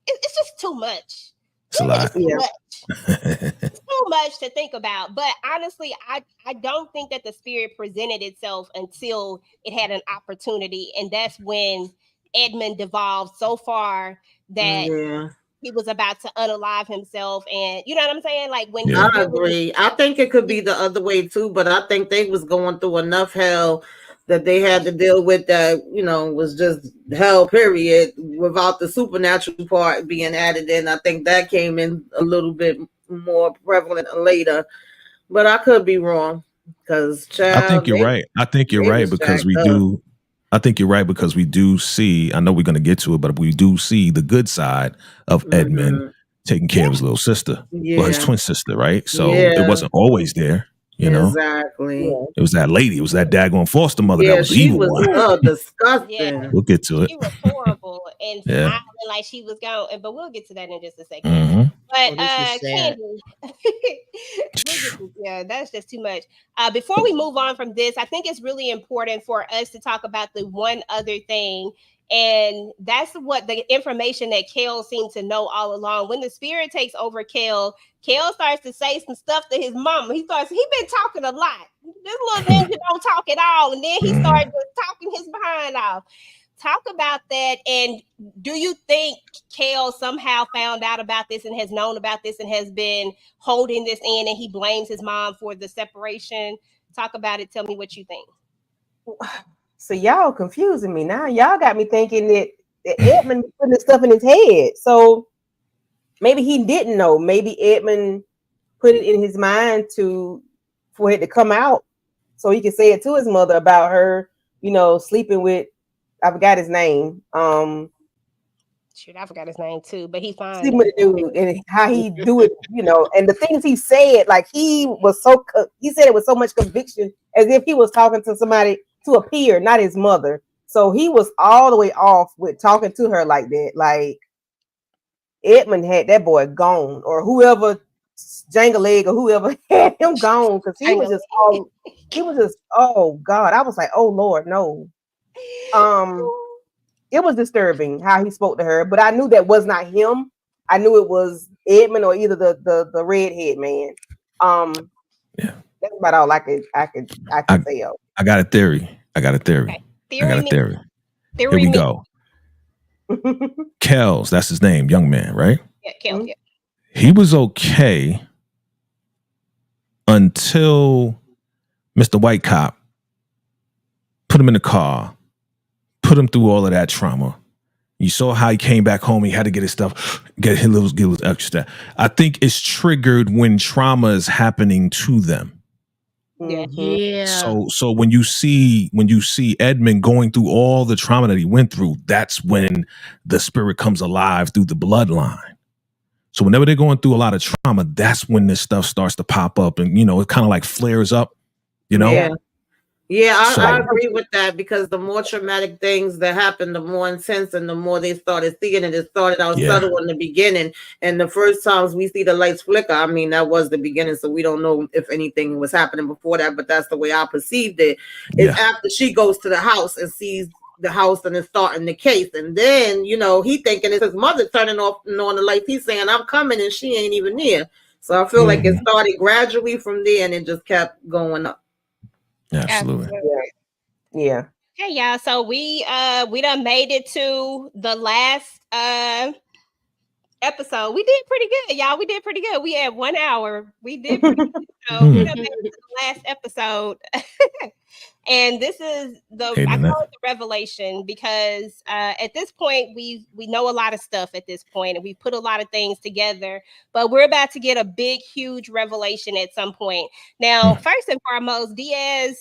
It's just too much. It's a lot. It's too much to think about. But honestly, I don't think that the spirit presented itself until it had an opportunity. And that's when Edmund devolved so far that he was about to unalive himself. And you know what I'm saying? Like when I agree. I think it could be the other way too, but I think they was going through enough hell that they had to deal with that, you know, was just hell, period, without the supernatural part being added in. I think that came in a little bit more prevalent later, but I could be wrong because I think you're right. I think you're right because we do. I think you're right because we do see, I know we're going to get to it, but we do see the good side of Edmund taking care of his little sister, well, his twin sister, right? So it wasn't always there. You know, exactly. It was that lady. It was that daggone foster mother that was she evil. Was disgusting. We'll get to it. She was horrible and smiling like she was going. But we'll get to that in just a second. But Candy, that's just too much. Before we move on from this, I think it's really important for us to talk about the one other thing. And that's what the information that Kel seemed to know all along. When the spirit takes over Kel starts to say some stuff to his mama. He been talking a lot. This little ninja don't talk at all. And then he started talking his behind off. Talk about that. And do you think Kel somehow found out about this and has known about this and has been holding this in and he blames his mom for the separation? Talk about it. Tell me what you think. So y'all confusing me now. Y'all got me thinking that Edmund putting this stuff in his head. So maybe he didn't know. Maybe Edmund put it in his mind for it to come out so he could say it to his mother about her, you know, sleeping with, I forgot his name. Shoot, I forgot his name too, but he's fine. Sleeping with the dude and how he do it, you know, and the things he said, like he said it with so much conviction as if he was talking to somebody to appear, not his mother. So he was all the way off with talking to her like that. Like Edmund had that boy gone, or whoever, Jangle Leg or whoever had him gone, because he was just oh God. I was like, oh Lord, no. It was disturbing how he spoke to her, but I knew that was not him. I knew it was Edmund or either the redhead man. That's about all I could say. I got a theory. Okay. Here we go. Kells, that's his name, young man, right? Yeah, Kel. Yeah. He was okay until Mr. White Cop put him in the car, put him through all of that trauma. You saw how he came back home. He had to get his stuff, get a little extra stuff. I think it's triggered when trauma is happening to them. Yeah. So when you see Edmund going through all the trauma that he went through, that's when the spirit comes alive through the bloodline. So whenever they're going through a lot of trauma, that's when this stuff starts to pop up, and you know it kind of like flares up. You know. I agree with that, because the more traumatic things that happen, the more intense and the more they started seeing it. It started out subtle in the beginning, and the first times we see the lights flicker, I mean, that was the beginning, so we don't know if anything was happening before that, but that's the way I perceived it. It's after she goes to the house and sees the house and is starting the case, and then, you know, he thinking it's his mother turning off and on the lights. He's saying, I'm coming, and she ain't even near. So I feel like it started gradually from there, and it just kept going up. Absolutely. Yeah. Hey y'all, so we done made it to the last episode. We did pretty good, y'all. We did pretty good. We had 1 hour. We did pretty good. So we got back to the last episode. And this is I call it the revelation because at this point we know a lot of stuff at this point, and we put a lot of things together, but we're about to get a big, huge revelation at some point. Now, first and foremost, Diaz,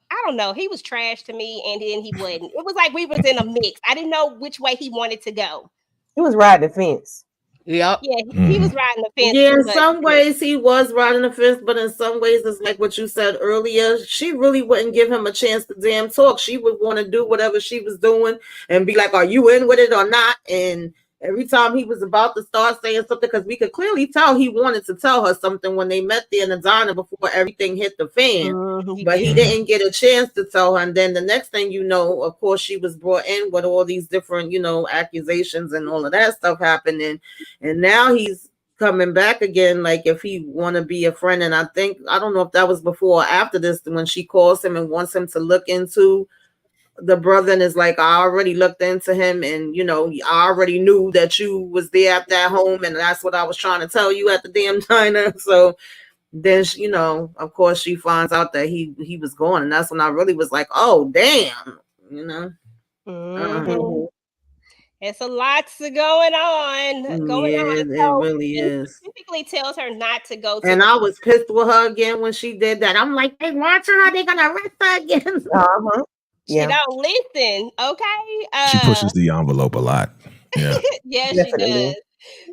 I don't know, he was trash to me, and then he wasn't. It was like we was in a mix. I didn't know which way he wanted to go. He was riding the fence. Yep. Yeah, he was riding the fence. Yeah, in some ways he was riding the fence, but in some ways it's like what you said earlier. She really wouldn't give him a chance to damn talk. She would want to do whatever she was doing and be like, "Are you in with it or not?" And every time he was about to start saying something, because we could clearly tell he wanted to tell her something when they met there in the diner before everything hit the fan. But he didn't get a chance to tell her. And then the next thing you know, of course, she was brought in with all these different, accusations and all of that stuff happening. And now he's coming back again, like if he want to be a friend. And I don't know if that was before or after this, when she calls him and wants him to look into the brother, and is like, I already looked into him, and I already knew that you was there at that home, and that's what I was trying to tell you at the damn diner. So then of course she finds out that he was gone, and that's when I really was like, oh damn, It's a lot going on. It really is. Specifically tells her not to go to. And I was pissed with her again when she did that. I'm like, they watching her, they're gonna arrest her again. She don't listen, okay? She pushes the envelope a lot. Yeah, yeah, she does.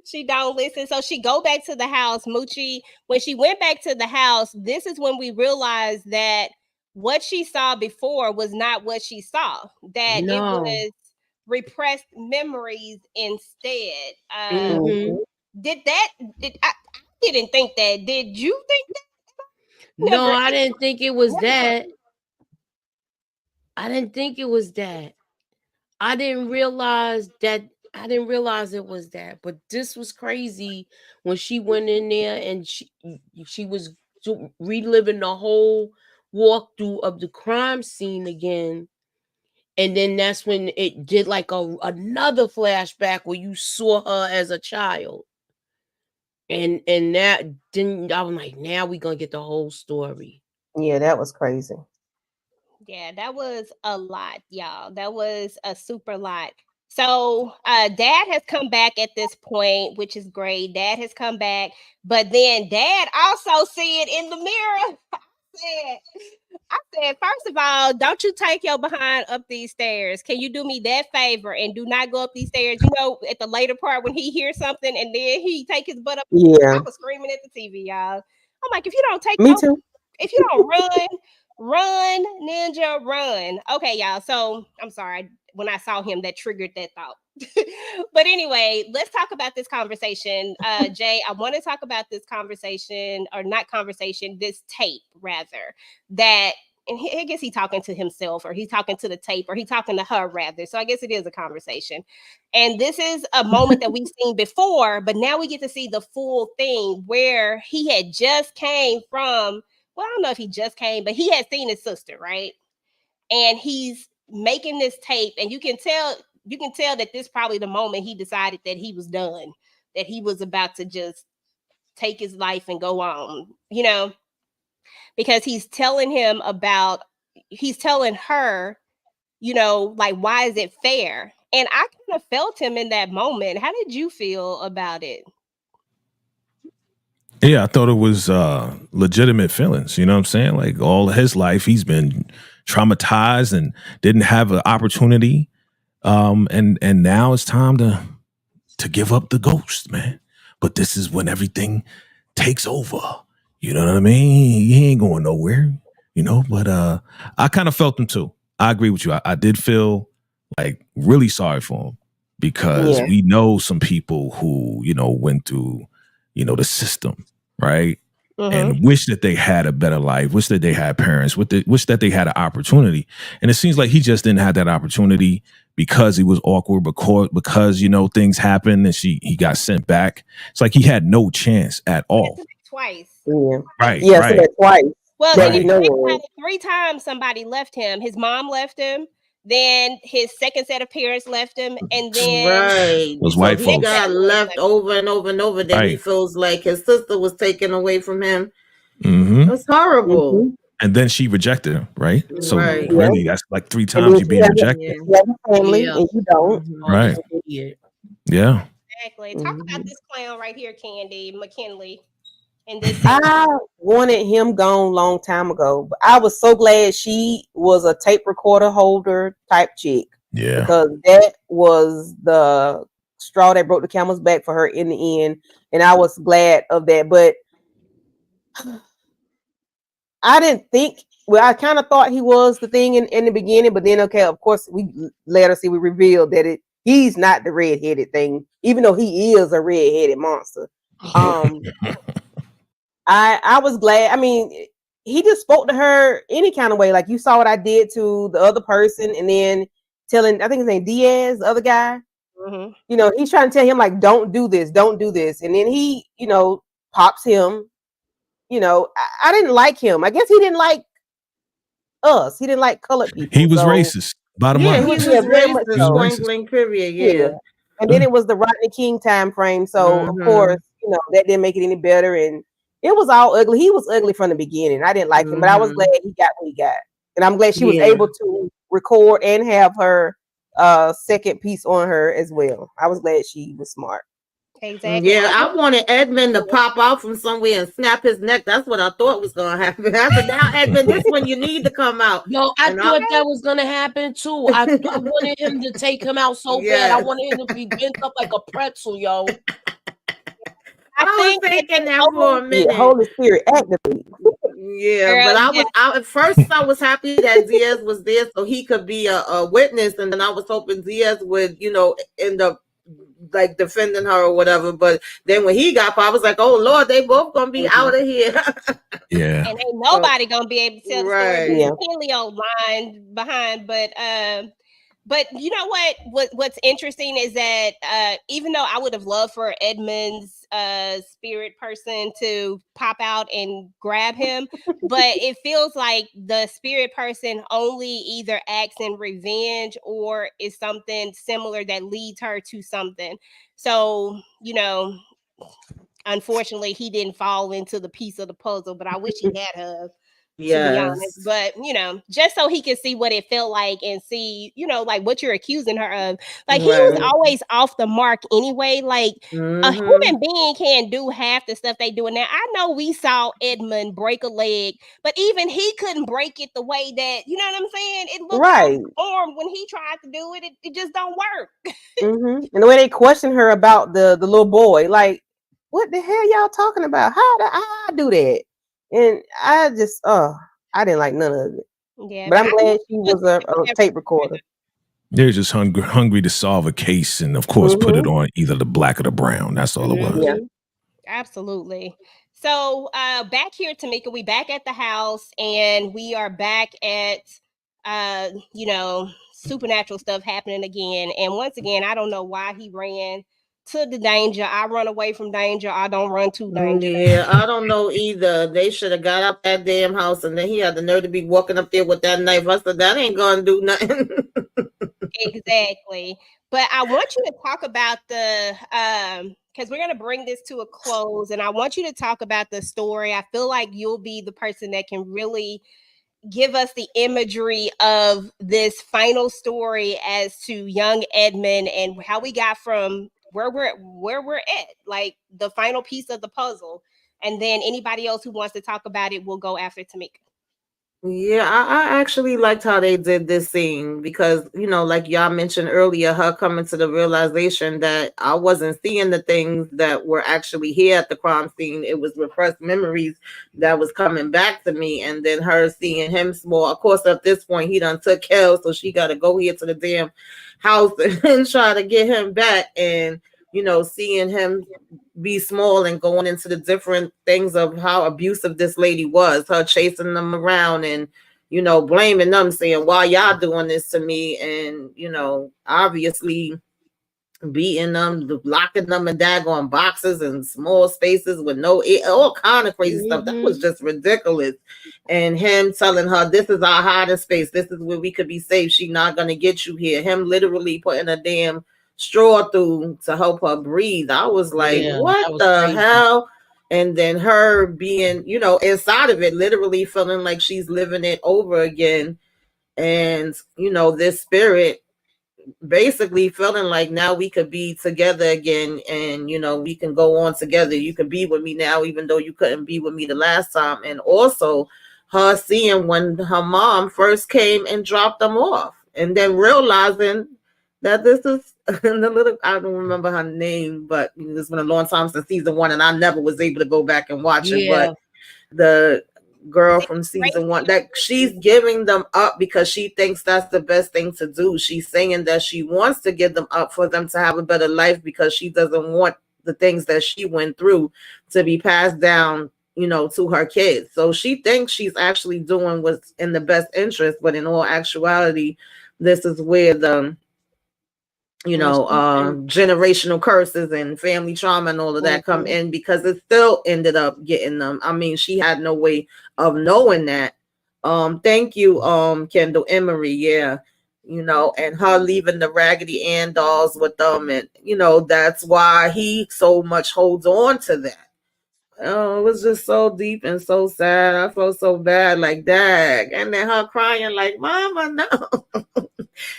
She don't listen. So she go back to the house. Moochie, when she went back to the house, this is when we realized that what she saw before was not what she saw. That it was repressed memories instead. I didn't think that. Did you think that? No, I didn't think it was that. I didn't think it was that. I didn't realize it was that. But this was crazy when she went in there and she was reliving the whole walkthrough of the crime scene again. And then that's when it did like another flashback where you saw her as a child. And that didn't, I was like, now we're gonna get the whole story. Yeah, that was crazy. Yeah, that was a lot, y'all. That was a super lot. So Dad has come back at this point, which is great. Dad has come back, but then Dad also see it in the mirror. I said, first of all, don't you take your behind up these stairs. Can you do me that favor and do not go up these stairs? At the later part when he hears something and then he take his butt up. Yeah, I was screaming at the TV, y'all. I'm like, if you don't take me too. If you don't run, ninja, run. Okay, y'all. So I'm sorry. When I saw him, that triggered that thought. But anyway, let's talk about this conversation. Jay, I want to talk about this conversation, or not conversation, this tape rather, that, and I guess he's talking to himself, or he's talking to the tape, or he's talking to her rather. So I guess it is a conversation. And this is a moment that we've seen before, but now we get to see the full thing where he had just came from, well, I don't know if he just came, but he had seen his sister, right? And he's making this tape, and you can tell that this is probably the moment he decided that he was done, that he was about to just take his life and go on, because he's telling her, like, why is it fair? And I kind of felt him in that moment. How did you feel about it? Yeah, I thought it was legitimate feelings. You know what I'm saying? Like, all his life, he's been traumatized and didn't have an opportunity. And now it's time to give up the ghost, man. But this is when everything takes over. You know what I mean? He ain't going nowhere, but I kind of felt him too. I agree with you. I did feel like really sorry for him, because we know some people who, went through, the system, right? And wish that they had a better life, wish that they had parents, wish that they had an opportunity. And it seems like he just didn't have that opportunity because he was awkward, because things happened and he got sent back. It's like he had no chance at all. Twice. Yeah. Right. Yeah, right. so twice. Well, then 3 times somebody left him. His mom left him. Then his second set of parents left him, and then right, those white he folks got left over and over and over. Then he feels like his sister was taken away from him. That's horrible. And then she rejected him, right? So Right. really, that's like 3 times you being rejected. You have a family and you don't. Right. Yeah. Exactly. Talk about this clown right here, Candy McKinley. And this I wanted him gone long time ago, but I was so glad she was a tape recorder holder type chick. Yeah. Because that was the straw that broke the camel's back for her in the end. And I was glad of that. But I didn't think, well, I kind of thought he was the thing in the beginning, but then, okay, of course, we revealed that he's not the red-headed thing, even though he is a red-headed monster. I was glad. I mean, he just spoke to her any kind of way. Like, you saw what I did to the other person, and then telling, I think his name Diaz, the other guy, you know, he's trying to tell him, like, don't do this. And then he, you know, pops him. You know, I didn't like him. I guess he didn't like us. He didn't like colored people. He was racist. Bottom line. He was racist. Period. Yeah. And then it was the Rodney King time frame. So of course, you know, that didn't make it any better. And it was all ugly. He was ugly from the beginning. I didn't like him, but I was glad he got what he got. And I'm glad she was able to record and have her second piece on her as well. I was glad she was smart. Exactly. Yeah, I wanted Edmund to pop out from somewhere and snap his neck. That's what I thought was going to happen. I said, now, Edmund, this one you need to come out. Yo, I thought that was going to happen too. I wanted him to take him out so bad. I wanted him to be bent up like a pretzel, yo. I was thinking that for a minute. Yeah, Holy Spirit, activate. Yeah, but at first I was happy that Diaz was there so he could be a witness, and then I was hoping Diaz would, you know, end up like defending her or whatever. But then when he got I was like, oh Lord, they both gonna be out of here. Yeah. And ain't nobody gonna be able to tell the story. Yeah. Paleo line behind, but you know what's interesting is that even though I would have loved for Edmund's spirit person to pop out and grab him, but it feels like the spirit person only either acts in revenge or is something similar that leads her to something. So, you know, unfortunately he didn't fall into the piece of the puzzle, but I wish he had her. To be honest, but you know, just so he can see what it felt like and see, you know, like what you're accusing her of. Like he was always off the mark anyway. Like a human being can't do half the stuff they do. Now I know we saw Edmund break a leg, but even he couldn't break it the way that, you know what I'm saying? It looked formed when he tried to do it. It just don't work. And the way they question her about the little boy, like, what the hell y'all talking about? How did I do that? And I just, I didn't like none of it. Yeah, but I'm glad she was a tape recorder. They're just hungry to solve a case, and of course, put it on either the black or the brown. That's all it was. Yeah. Absolutely. So back here, Tamika, we back at the house, and we are back at, you know, supernatural stuff happening again. And once again, I don't know why he ran to the danger. I run away from danger. I don't run to danger. Yeah, I don't know either. They should have got up that damn house, and then he had the nerve to be walking up there with that knife. I said, that ain't gonna do nothing. Exactly. But I want you to talk about the because we're gonna bring this to a close, and I want you to talk about the story. I feel like you'll be the person that can really give us the imagery of this final story as to young Edmund and how we got from where we're at, like the final piece of the puzzle. And then anybody else who wants to talk about it will go after Tamika. Yeah, I actually liked how they did this scene because, you know, like y'all mentioned earlier, her coming to the realization that I wasn't seeing the things that were actually here at the crime scene. It was repressed memories that was coming back to me. And then her seeing him small. Of course, at this point, he done took Kel, so she got to go here to the damn house and try to get him back. And, you know, seeing him be small and going into the different things of how abusive this lady was, her chasing them around and, you know, blaming them, saying, why y'all doing this to me? And, you know, obviously beating them, locking them in daggone boxes and small spaces with no air, all kind of crazy stuff. That was just ridiculous. And him telling her, this is our hiding space. This is where we could be safe. She's not going to get you here. Him literally putting a damn straw through to help her breathe. I was like, what the hell? And then her being, you know, inside of it, literally feeling like she's living it over again. And, you know, this spirit basically feeling like now we could be together again, and you know, we can go on together. You can be with me now even though you couldn't be with me the last time. And also her seeing when her mom first came and dropped them off, and then realizing that this is the little, I don't remember her name, but it's been a long time since season 1 and I never was able to go back and watch it. But the girl from season 1, that she's giving them up because she thinks that's the best thing to do. She's saying that she wants to give them up for them to have a better life because she doesn't want the things that she went through to be passed down, you know, to her kids. So she thinks she's actually doing what's in the best interest, but in all actuality, this is where the, you know, generational curses and family trauma and all of that come in, because it still ended up getting them. I mean, she had no way of knowing that. Thank you, Kendall Emery. Yeah, you know, and her leaving the Raggedy Ann dolls with them, and you know, that's why he so much holds on to that. Oh, it was just so deep and so sad. I felt so bad, like dag. And then her crying like, Mama, no.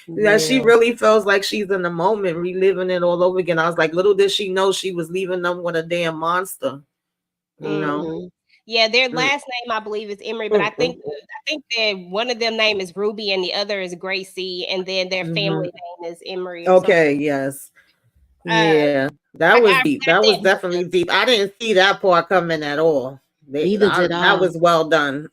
Yeah, she really feels like she's in the moment, reliving it all over again. I was like, little did she know she was leaving them with a damn monster. You know? Yeah, their last name I believe is Emery, but I think that one of them name is Ruby and the other is Gracie, and then their family name is Emery. Okay, yes. Yeah, that was deep. That was definitely deep. I didn't see that part coming at all. Neither did I. That was well done.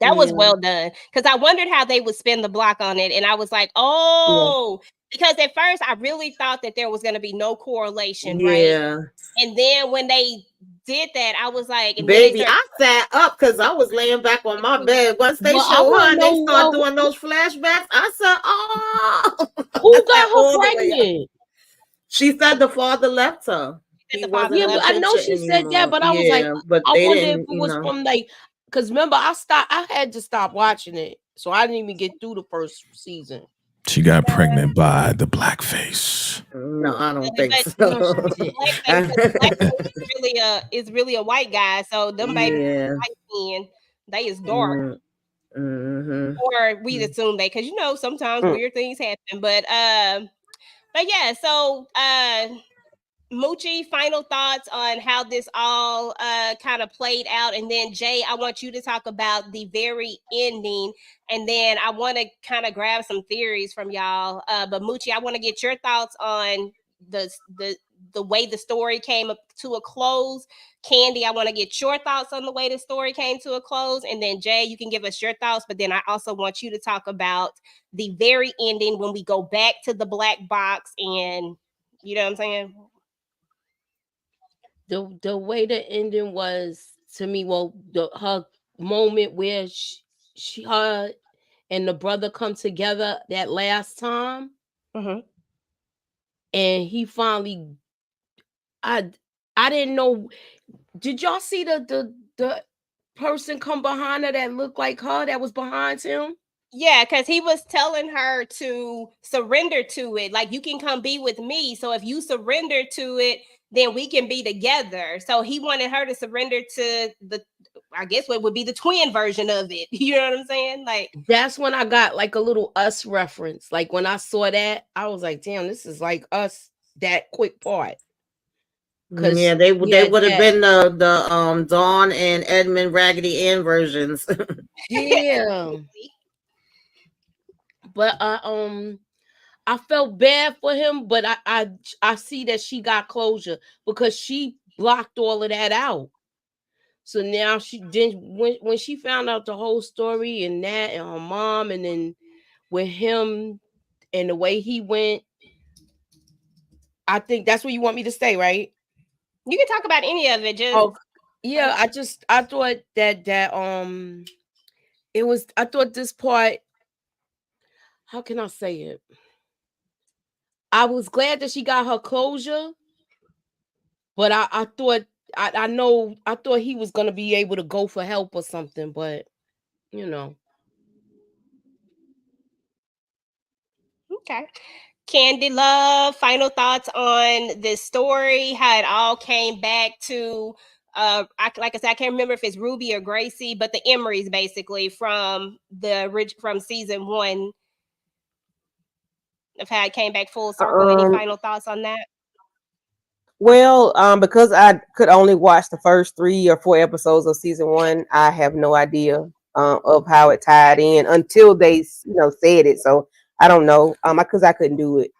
That was well done, because I wondered how they would spin the block on it, and I was like, oh, because at first I really thought that there was going to be no correlation, right? And then when they did that, I was like, baby, I sat up because I was laying back on my bed. Once they showed her and they start doing those flashbacks, I said, oh, who got her pregnant? She said the father left her. But I know she said that, but I was like, but I wonder if it was from like, because remember, I had to stop watching it, so I didn't even get through the first season. She got pregnant by the blackface. No, I don't think so. Blackface is really a white guy, so them babies white skin, they is dark. Or we assume they, because you know sometimes weird things happen. But yeah, so Moochie, final thoughts on how this all kind of played out, and then Jay, I want you to talk about the very ending, and then I want to kind of grab some theories from y'all. But Moochie, I want to get your thoughts on the way the story came up to a close. Candy, I want to get your thoughts on the way the story came to a close, and then Jay, you can give us your thoughts. But then I also want you to talk about the very ending when we go back to the black box, and you know what I'm saying. The way the ending was to me, her moment where her and the brother come together that last time, and he finally, I didn't know. Did y'all see the person come behind her that looked like her that was behind him? Yeah, because he was telling her to surrender to it. Like, you can come be with me. So if you surrender to it, then we can be together. So he wanted her to surrender to I guess what would be the twin version of it. You know what I'm saying? Like, that's when I got like a little Us reference. Like when I saw that, I was like, damn, this is like Us, that quick part. Yeah, they would have been the Dawn and Edmund Raggedy Ann versions. Yeah. But I felt bad for him, but I see that she got closure because she blocked all of that out. So now she didn't, when she found out the whole story and that and her mom, and then with him and the way he went, I think that's where you want me to stay, right? You can talk about any of it. Just yeah, I thought that it was, I thought this part, how can I say it? I was glad that she got her closure, but I thought I thought he was gonna be able to go for help or something, but you know. Okay. Candy Love, final thoughts on this story, how it all came back to like I said, I can't remember if it's Ruby or Gracie, but the Emerys basically from season 1 of how it came back full circle. Any final thoughts on that? Well, because I could only watch the first 3 or 4 episodes of season 1, I have no idea of how it tied in until they, said it. So I don't know, because I couldn't do it.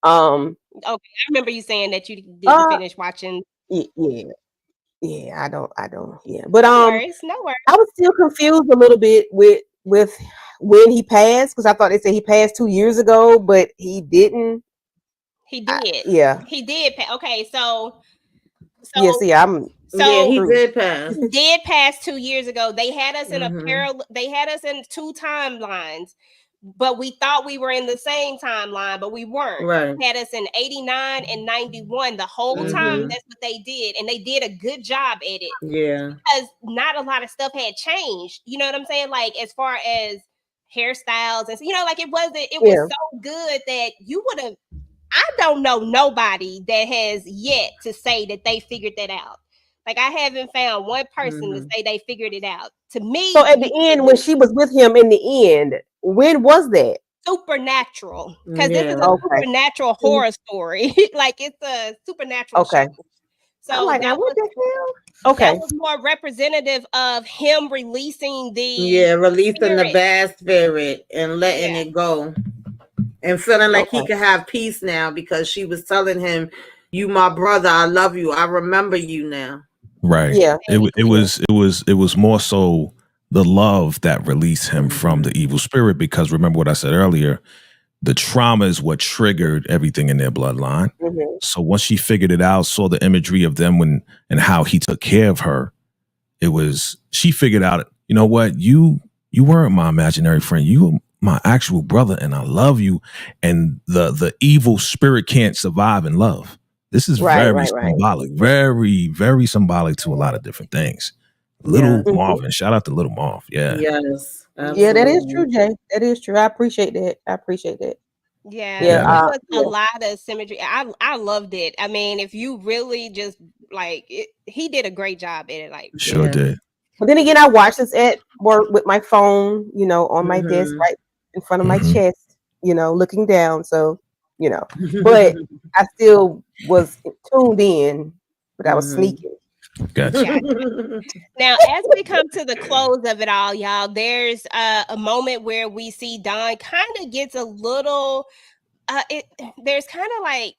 Okay, I remember you saying that you didn't finish watching. Yeah, I don't. Yeah, but no worries. I was still confused a little bit with when he passed, because I thought they said he passed 2 years ago, but he didn't. He did. He did. Okay, so yeah. See, he did pass. He did pass 2 years ago. They had us in a parallel. They had us in 2 timelines, but we thought we were in the same timeline, but we weren't. Right. They had us in 89 and 91 the whole time. That's what they did, and they did a good job at it. Yeah, because not a lot of stuff had changed. You know what I'm saying? Like as far as hairstyles and like it was so good that you would have. I don't know nobody that has yet to say that they figured that out. Like I haven't found one person to say they figured it out. To me, so at the end, when she was with him in the end, when was that? Supernatural, because this is a supernatural horror story. Like it's a supernatural show. So I'm like, that what the hell? That was more representative of him releasing releasing the bad spirit and letting it go. And feeling like he could have peace now because she was telling him, "You, my brother, I love you. I remember you now." Right. Yeah. It was more so the love that released him from the evil spirit, because remember what I said earlier, the trauma is what triggered everything in their bloodline. So once she figured it out, saw the imagery of them and how he took care of her, she figured out, you know what, you weren't my imaginary friend. You were my actual brother, and I love you. And the evil spirit can't survive in love. This is very symbolic, very, very symbolic to a lot of different things. Little Marvin, shout out to Little Marv. Yeah. Yes. Absolutely. Yeah, that is true, Jay. That is true. I appreciate that. Yeah. There was a lot of symmetry. I loved it. I mean, if you really just like it, he did a great job at it. Like sure did. But then again, I watched this at work with my phone, on my desk right in front of my chest, looking down. So, but I still was tuned in, but I was sneaking. Gotcha. Now, as we come to the close of it all, y'all, there's a moment where we see Dawn kind of gets a little. There's kind of like.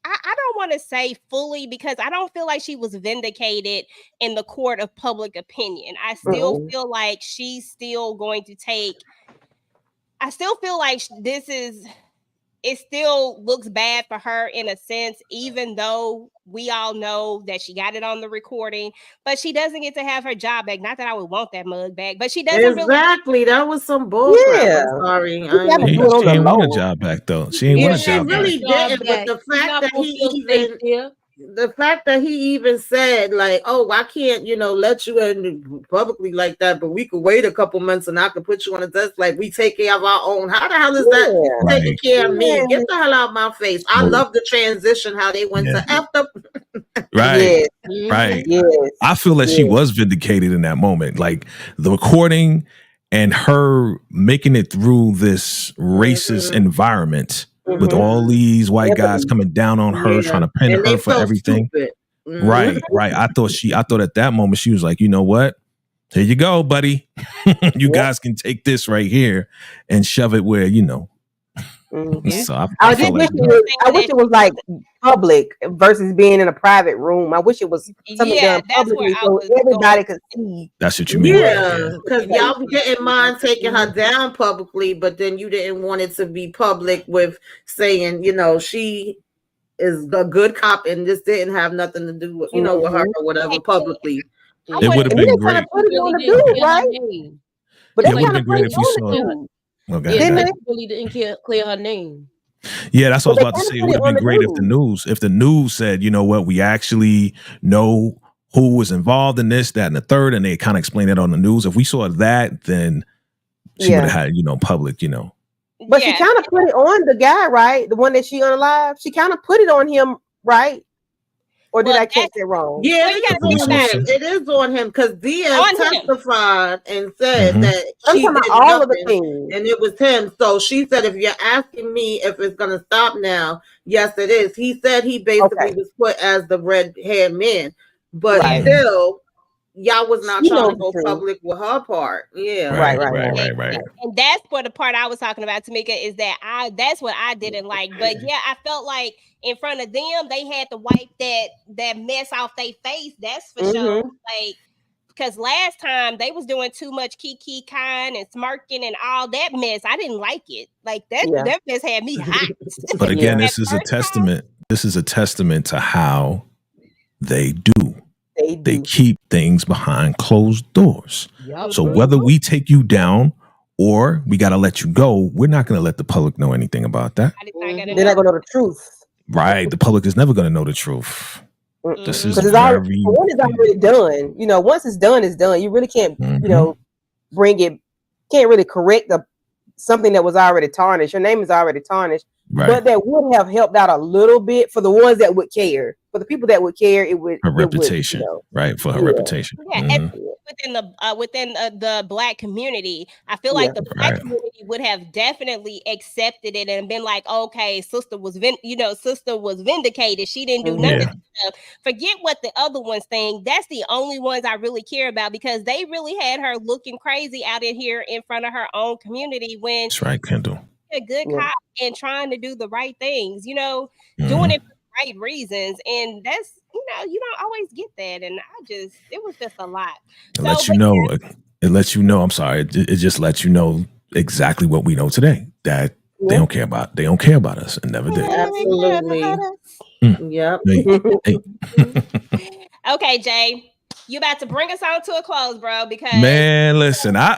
I don't want to say fully, because I don't feel like she was vindicated in the court of public opinion. I still feel like she's still going to take. I still feel like it still looks bad for her in a sense, even though we all know that she got it on the recording, but she doesn't get to have her job back. Not that I would want that mug back, but she doesn't really. That was some bullshit. Yeah. I'm sorry. She ain't want a job back though. She ain't want a job back. She really didn't, but the fact that he even said like, "Oh, I can't, let you in publicly like that, but we could wait a couple months and I could put you on a desk. Like we take care of our own." How the hell is that taking care of me? Get the hell out of my face. I love the transition, how they went to F the right. Yes. I feel that she was vindicated in that moment. Like the recording and her making it through this racist environment. With all these white guys coming down on her, trying to pin her for everything. Right. I thought at that moment she was like, you know what? Here you go, buddy. You guys can take this right here and shove it where, So I wish it was like public versus being in a private room. I wish it was something done publicly so everybody could see. That's what you mean. Yeah, because y'all didn't mind taking her down publicly, but then you didn't want it to be public with saying, she is a good cop and this didn't have nothing to do with, with her or whatever publicly. It would have been great. But it would have been great if we saw it. Okay. Yeah, they really didn't clear her name. Yeah, that's what I was about to kinda say. It put would it have on been the great if the news said, you know what, we actually know who was involved in this, that, and the third, and they kind of explained it on the news. If we saw that, then she would have had, public, But she kind of put it on the guy, right? The one that she unalived. She kind of put it on him, right? Or did I catch it wrong? Yeah, it is on him because Diaz testified and said that I'm she talking did about all of the nothing, things. and it was him. So she said, if you're asking me if it's going to stop now, yes, it is. He said he basically was put as the red-haired man, but still, y'all was not trying to go public with her part. Yeah. Right. And that's what the part I was talking about, Tamika, is that that's what I didn't like. But yeah, I felt like in front of them, they had to wipe that mess off their face. That's for sure. Like, because last time they was doing too much kiki kind and smirking and all that mess. I didn't like it. Like that mess had me hot. But again, this is a testament. This is a testament to how they do. They keep things behind closed doors. So whether we take you down or we got to let you go, we're not going to let the public know anything about that. They're not going to know the truth. Right. The public is never going to know the truth. This is when it's already done. You know, once it's done, it's done. You really can't, bring it, can't really correct something that was already tarnished. Your name is already tarnished. Right. But that would have helped out a little bit for the ones that would care. For the people that would care, it would her reputation, right? For her reputation. Yeah, within the Black community, I feel like the Black community would have definitely accepted it and been like, okay, sister was vindicated. She didn't do nothing. Forget what the other ones think. That's the only ones I really care about because they really had her looking crazy out in here in front of her own community when that's right, Kendall. A good cop and trying to do the right things, doing it for the right reasons, and that's you don't always get that, and it was just a lot. It lets you know. I'm sorry, it just lets you know exactly what we know today that they don't care about us and never did. Absolutely. Yep. Hey. Okay, Jay. You about to bring us on to a close, bro? Because man, listen, I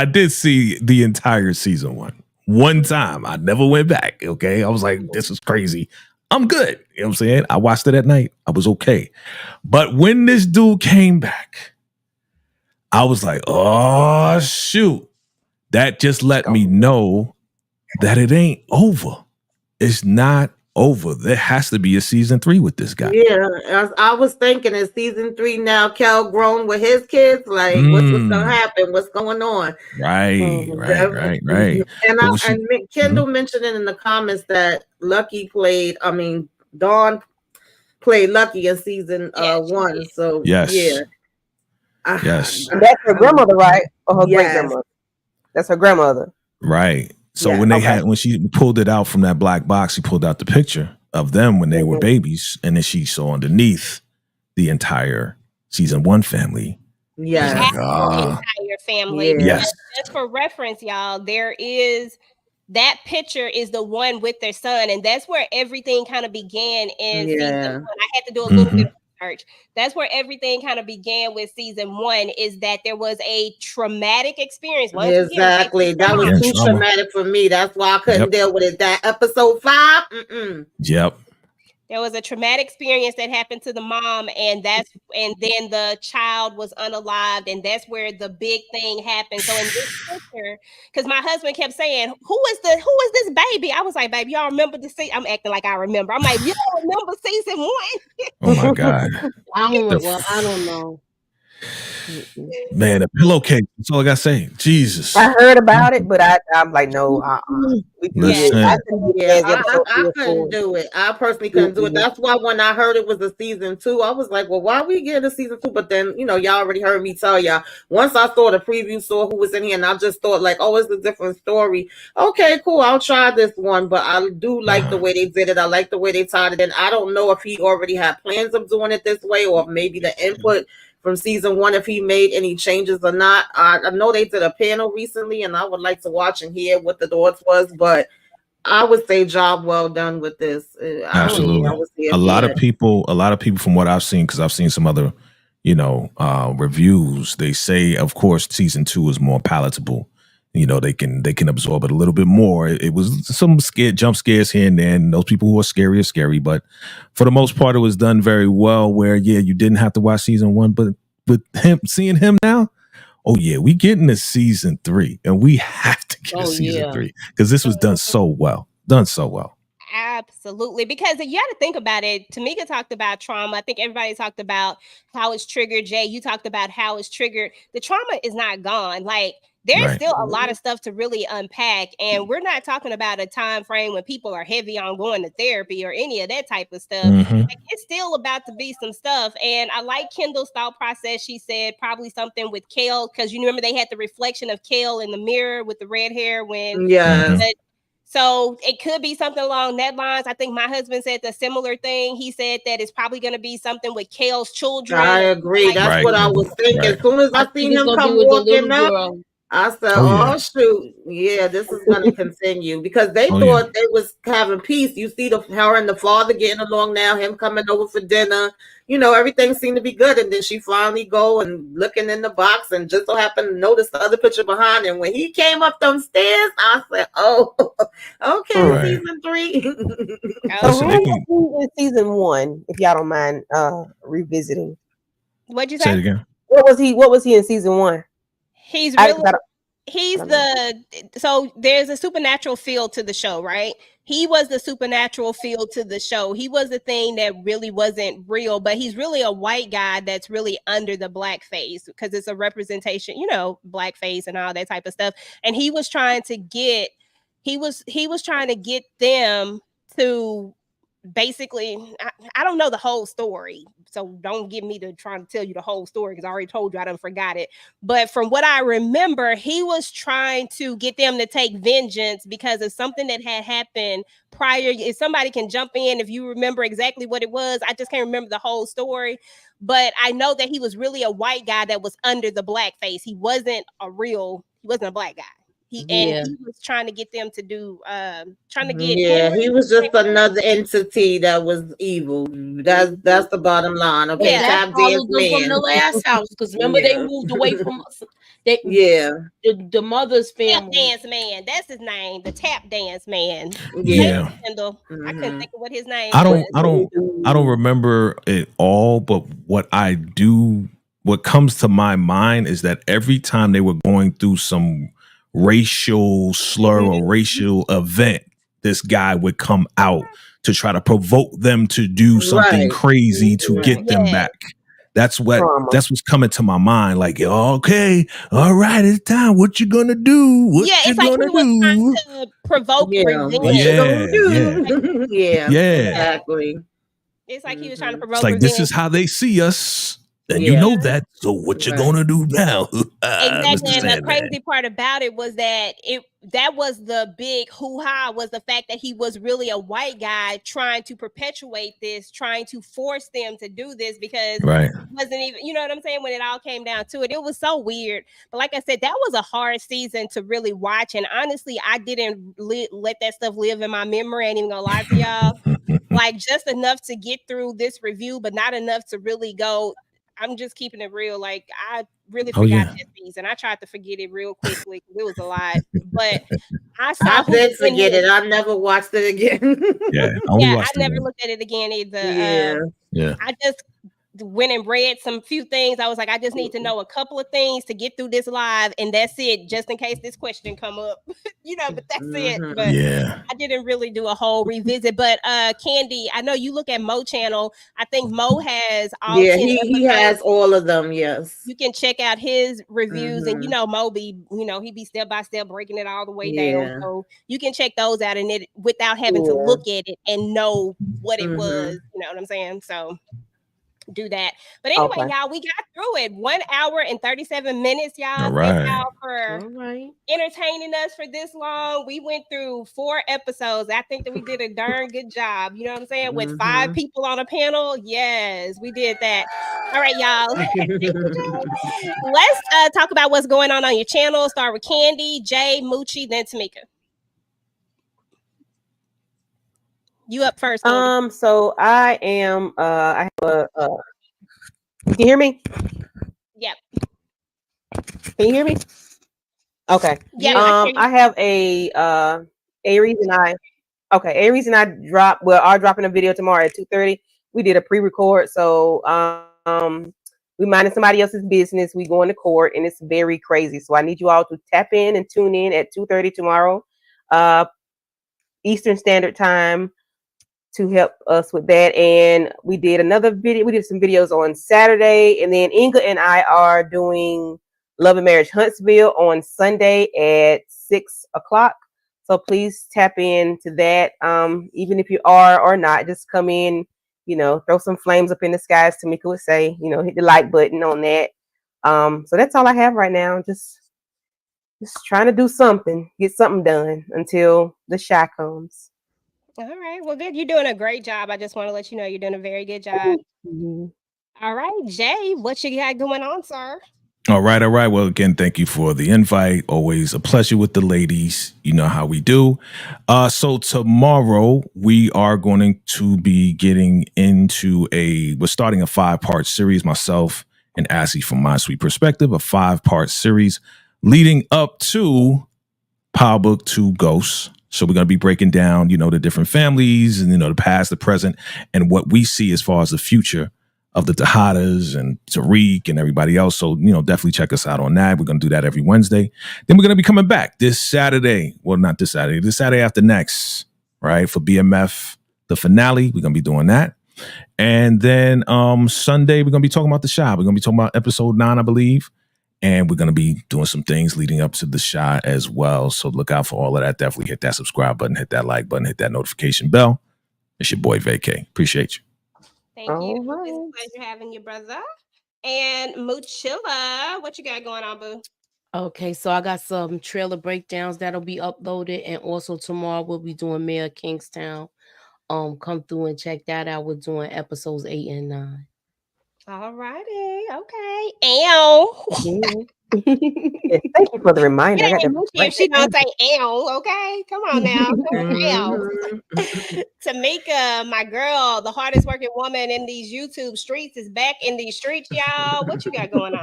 did see the entire season one time. I never went back. Okay, I was like, this is crazy. I'm good. You know what I'm saying? I watched it at night. I was okay. But when this dude came back, I was like, oh shoot. That just let me know that it ain't over. It's not over. There has to be a season 3 with this guy. Yeah, I was thinking in season 3 now, Cal grown with his kids. Like, what's gonna happen? What's going on? Right. And Kendall mentioned it in the comments that Dawn played Lucky in season 1. So yes. Yes. And that's her grandmother, right? Or her great grandmother. That's her grandmother. Right. So when she pulled it out from that black box, she pulled out the picture of them when they were babies, and then she saw underneath the entire season 1 family. Yeah, entire family. Yes. Just for reference, y'all, that picture is the one with their son, and that's where everything kind of began in season 1. I had to do a little bit of research. That's where everything kind of began with season 1, is that there was a traumatic experience. Exactly. That was too traumatic for me. That's why I couldn't deal with it. That episode 5. Yep. There was a traumatic experience that happened to the mom, and then the child was unalived, and that's where the big thing happened. So in this picture, because my husband kept saying, "Who is this baby?" I was like, "Baby, y'all remember the season?" I'm acting like I remember. I'm like, "You don't remember season 1?" Oh my God! I don't know. Man, a pillowcase. That's all I gotta say. Jesus. I heard about it, but I'm like, no. I couldn't do it. I personally couldn't do it. That's why when I heard it was a season 2, I was like, well, why we get a season 2? But then, y'all already heard me tell y'all. Once I saw the preview, saw who was in here, and I just thought like, oh, it's a different story. Okay, cool. I'll try this one. But I do like the way they did it. I like the way they tied it in. I don't know if he already had plans of doing it this way, or maybe the input from season 1, if he made any changes or not. I know they did a panel recently, and I would like to watch and hear what the thoughts was, but I would say job well done with this. Absolutely. A lot of people from what I've seen, because I've seen some other, reviews, they say, of course, season 2 is more palatable they can absorb it a little bit more. It was some jump scares here and there, and those people who are scary are scary, but for the most part, it was done very well. Where you didn't have to watch season 1, but with seeing him now, oh yeah, we getting to season 3, and we have to get a season 3 because this was done so well. Absolutely, because you got to think about it. Tamika talked about trauma. I think everybody talked about how it's triggered. Jay, you talked about how it's triggered. The trauma is not gone. Like, there's still a lot of stuff to really unpack, and we're not talking about a time frame when people are heavy on going to therapy or any of that type of stuff. Like, it's still about to be some stuff, and I like Kendall's thought process. She said probably something with Kel, because you remember they had the reflection of Kel in the mirror with the red hair when so it could be something along that lines. I think my husband said the similar thing. He said that it's probably going to be something with Kel's children. I agree. Like, that's what I was thinking. As soon as I seen him come walking up, I said, oh shoot, yeah, this is going to continue, because they thought they was having peace. You see her and the father getting along now, him coming over for dinner, everything seemed to be good. And then she finally go and looking in the box and just so happened to notice the other picture behind him. When he came up them stairs, I said, oh, okay, season 3. In season 1, if y'all don't mind revisiting. What'd you say? Say it again. What was he in season 1? He's so there's a supernatural feel to the show, right? He was the supernatural feel to the show. He was the thing that really wasn't real, but he's really a white guy that's really under the black face, because it's a representation, black face and all that type of stuff. And he was trying to get them to basically, I don't know the whole story, so don't get me to try to tell you the whole story, because I already told you, I done forgot it. But from what I remember, he was trying to get them to take vengeance because of something that had happened prior. If somebody can jump in if you remember exactly what it was, I just can't remember the whole story. But I know that he was really a white guy that was under the black face. He wasn't a black guy. He was trying to get them to do, he was just another entity that was evil. That's the bottom line. Okay, that followed them from the last house, because remember they moved away from the mother's family. Tap dance man, that's his name. The tap dance man. Yeah. I couldn't think of what his name. I don't remember it all, but what comes to my mind is that every time they were going through some racial slur or racial event, this guy would come out to try to provoke them to do something crazy to get them back. That's what's coming to my mind. Like, okay, all right, it's time. What you gonna do? It's like he was trying to provoke revenge. Exactly. It's like he was trying to provoke. It's like, revenge. this is how they see us. And you know that, so what you gonna do now? Exactly. And the crazy part about it was that that was the big hoo-ha, was the fact that he was really a white guy trying to perpetuate this, trying to force them to do this, because it wasn't even, you know what I'm saying, when it all came down to it. It was so weird. But like I said, that was a hard season to really watch. And honestly, I didn't let that stuff live in my memory. I ain't even gonna lie to y'all. Like, just enough to get through this review, but not enough to really go. I'm just keeping it real. Like, I really forgot this season. I tried to forget it real quickly because it was a lot. But I did forget it. I never watched it again. I never looked at it again either. I just went and read some few things. I was like, I just need to know a couple of things to get through this live, and that's it, just in case this question come up. But that's it. But I didn't really do a whole revisit. But Candy, I know you look at Mo channel. I think Mo has all he has all of them. Yes, you can check out his reviews, and Mo be, he be step by step breaking it all the way down. So you can check those out, and it without having to look at it and know what it was. You know what I'm saying? So do that. But anyway, y'all, we got through it. 1 hour and 37 minutes, y'all. Thank y'all for entertaining us for this long. We went through 4 episodes. I think that we did a darn good job. You know what I'm saying? With 5 people on a panel. Yes, we did that. All right, y'all. Let's talk about what's going on your channel. Start with Candy, Jay, Moochie, then Tamika. You up first, Candy. So I am I have can you hear me? Yep. Can you hear me? Okay. Yeah. I have a Aries and I. Okay, Aries and I are dropping a video tomorrow at 2:30. We did a pre-record, so we minding somebody else's business. We going to court, and it's very crazy. So I need you all to tap in and tune in at 2:30 tomorrow, Eastern Standard Time, to help us with that. And we did another video. We did some videos on Saturday, and then Inga and I are doing Love and Marriage Huntsville on Sunday at 6:00. So please tap into that. Even if you are or not, just come in, throw some flames up in the sky, as Tamika would say, hit the like button on that. So that's all I have right now. Just trying to do something, get something done until the shot comes. All right. Well, good. You're doing a great job. I just want to let you know you're doing a very good job. Mm-hmm. All right, Jay, what you got going on, sir? All right. Well, again, thank you for the invite. Always a pleasure with the ladies. You know how we do. So tomorrow we are going to be getting into we're starting a 5-part series, myself and Assie from My Sweet Perspective, a 5-part series leading up to Power Book 2 Ghosts. So we're going to be breaking down, the different families and, the past, the present, and what we see as far as the future of the Tejadas and Tariq and everybody else. So, definitely check us out on that. We're going to do that every Wednesday. Then we're going to be coming back this Saturday. Well, not this Saturday, this Saturday after next, right? For BMF, the finale. We're going to be doing that. And then Sunday, we're going to be talking about the Shah. We're going to be talking about episode 9, I believe. And we're going to be doing some things leading up to the Shah as well. So look out for all of that. Definitely hit that subscribe button, hit that like button, hit that notification bell. It's your boy, Vacay. Appreciate you. Thank you. Right. It's a pleasure having you, brother. And Moochilla, what you got going on, boo? Okay, so I got some trailer breakdowns that'll be uploaded, and also tomorrow we'll be doing Mayor of Kingstown. Come through and check that out. We're doing episodes 8 and 9. All righty. Okay. Ow. Yeah, thank you for the reminder. If she don't say ow, okay? Come on now. Tamika, my girl, the hardest working woman in these YouTube streets, is back in these streets, y'all. What you got going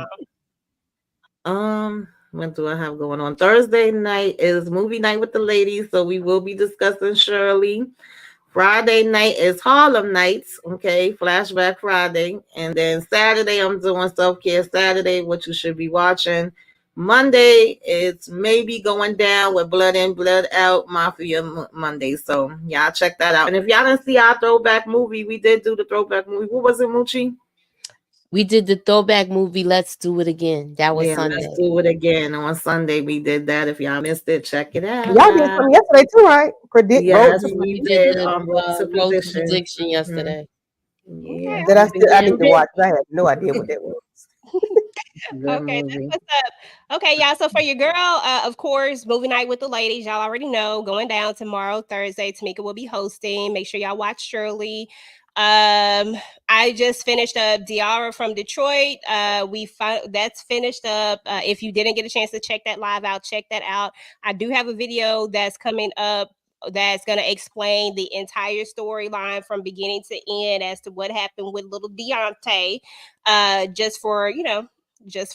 on? What do I have going on? Thursday night is movie night with the ladies, so we will be discussing Shirley. Friday night is Harlem Nights, okay, Flashback Friday. And then Saturday, I'm doing Self-Care Saturday, which you should be watching. Monday, it's maybe going down with Blood In, Blood Out, Mafia Monday. So, y'all check that out. And if y'all didn't see our throwback movie, we did do the throwback movie. What was it, Moochie? We did the throwback movie, Let's Do It Again. That was Sunday. Let's Do It Again. On Sunday, we did that. If y'all missed it, check it out. Y'all did some yesterday too, right? Yes, we did. Road to Prediction yesterday. Yeah. That I need to watch. I had no idea what that was. Okay, that's what's up. Okay, y'all. So for your girl, of course, movie night with the ladies, y'all already know, going down tomorrow, Thursday. Tamika will be hosting. Make sure y'all watch Shirley. I just finished up Diara from Detroit. That's finished up. If you didn't get a chance to check that live out, check that out. I do have a video that's coming up that's going to explain the entire storyline from beginning to end as to what happened with little Deontay, just for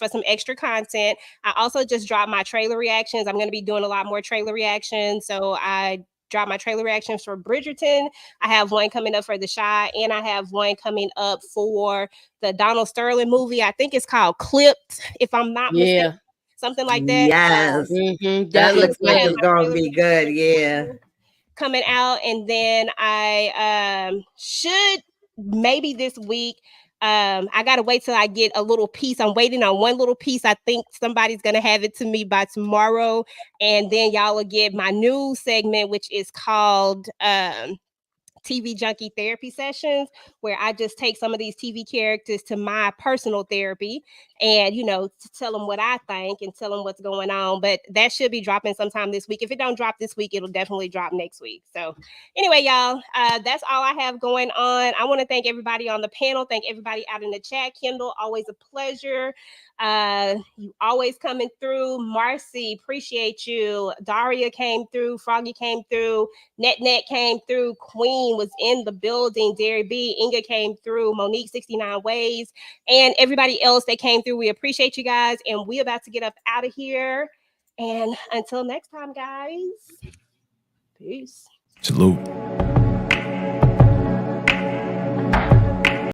some extra content. I also just dropped my trailer reactions. I'm going to be doing a lot more trailer reactions. So I dropped my trailer reactions for Bridgerton. I have one coming up for The Chi, and I have one coming up for the Donald Sterling movie. I think it's called Clipped, if I'm not mistaken. Something like that. Yes. That looks like it's going to be good. Yeah. Coming out. And then I should maybe this week. I gotta wait till I get a little piece. I'm waiting on one little piece. I think somebody's gonna have it to me by tomorrow, and then y'all will get my new segment, which is called TV Junkie Therapy Sessions, where I just take some of these TV characters to my personal therapy and, to tell them what I think and tell them what's going on. But that should be dropping sometime this week. If it don't drop this week, it'll definitely drop next week. So anyway, y'all, that's all I have going on. I want to thank everybody on the panel. Thank everybody out in the chat. Kendall, always a pleasure. You always coming through. Marcy, appreciate you. Daria came through. Froggy came through. Net came through. Queen was in the building. Derry B, Inga came through. Monique 69 Ways, and everybody else that came through. We appreciate you guys, and we about to get up out of here. And until next time, guys. Peace. Salute.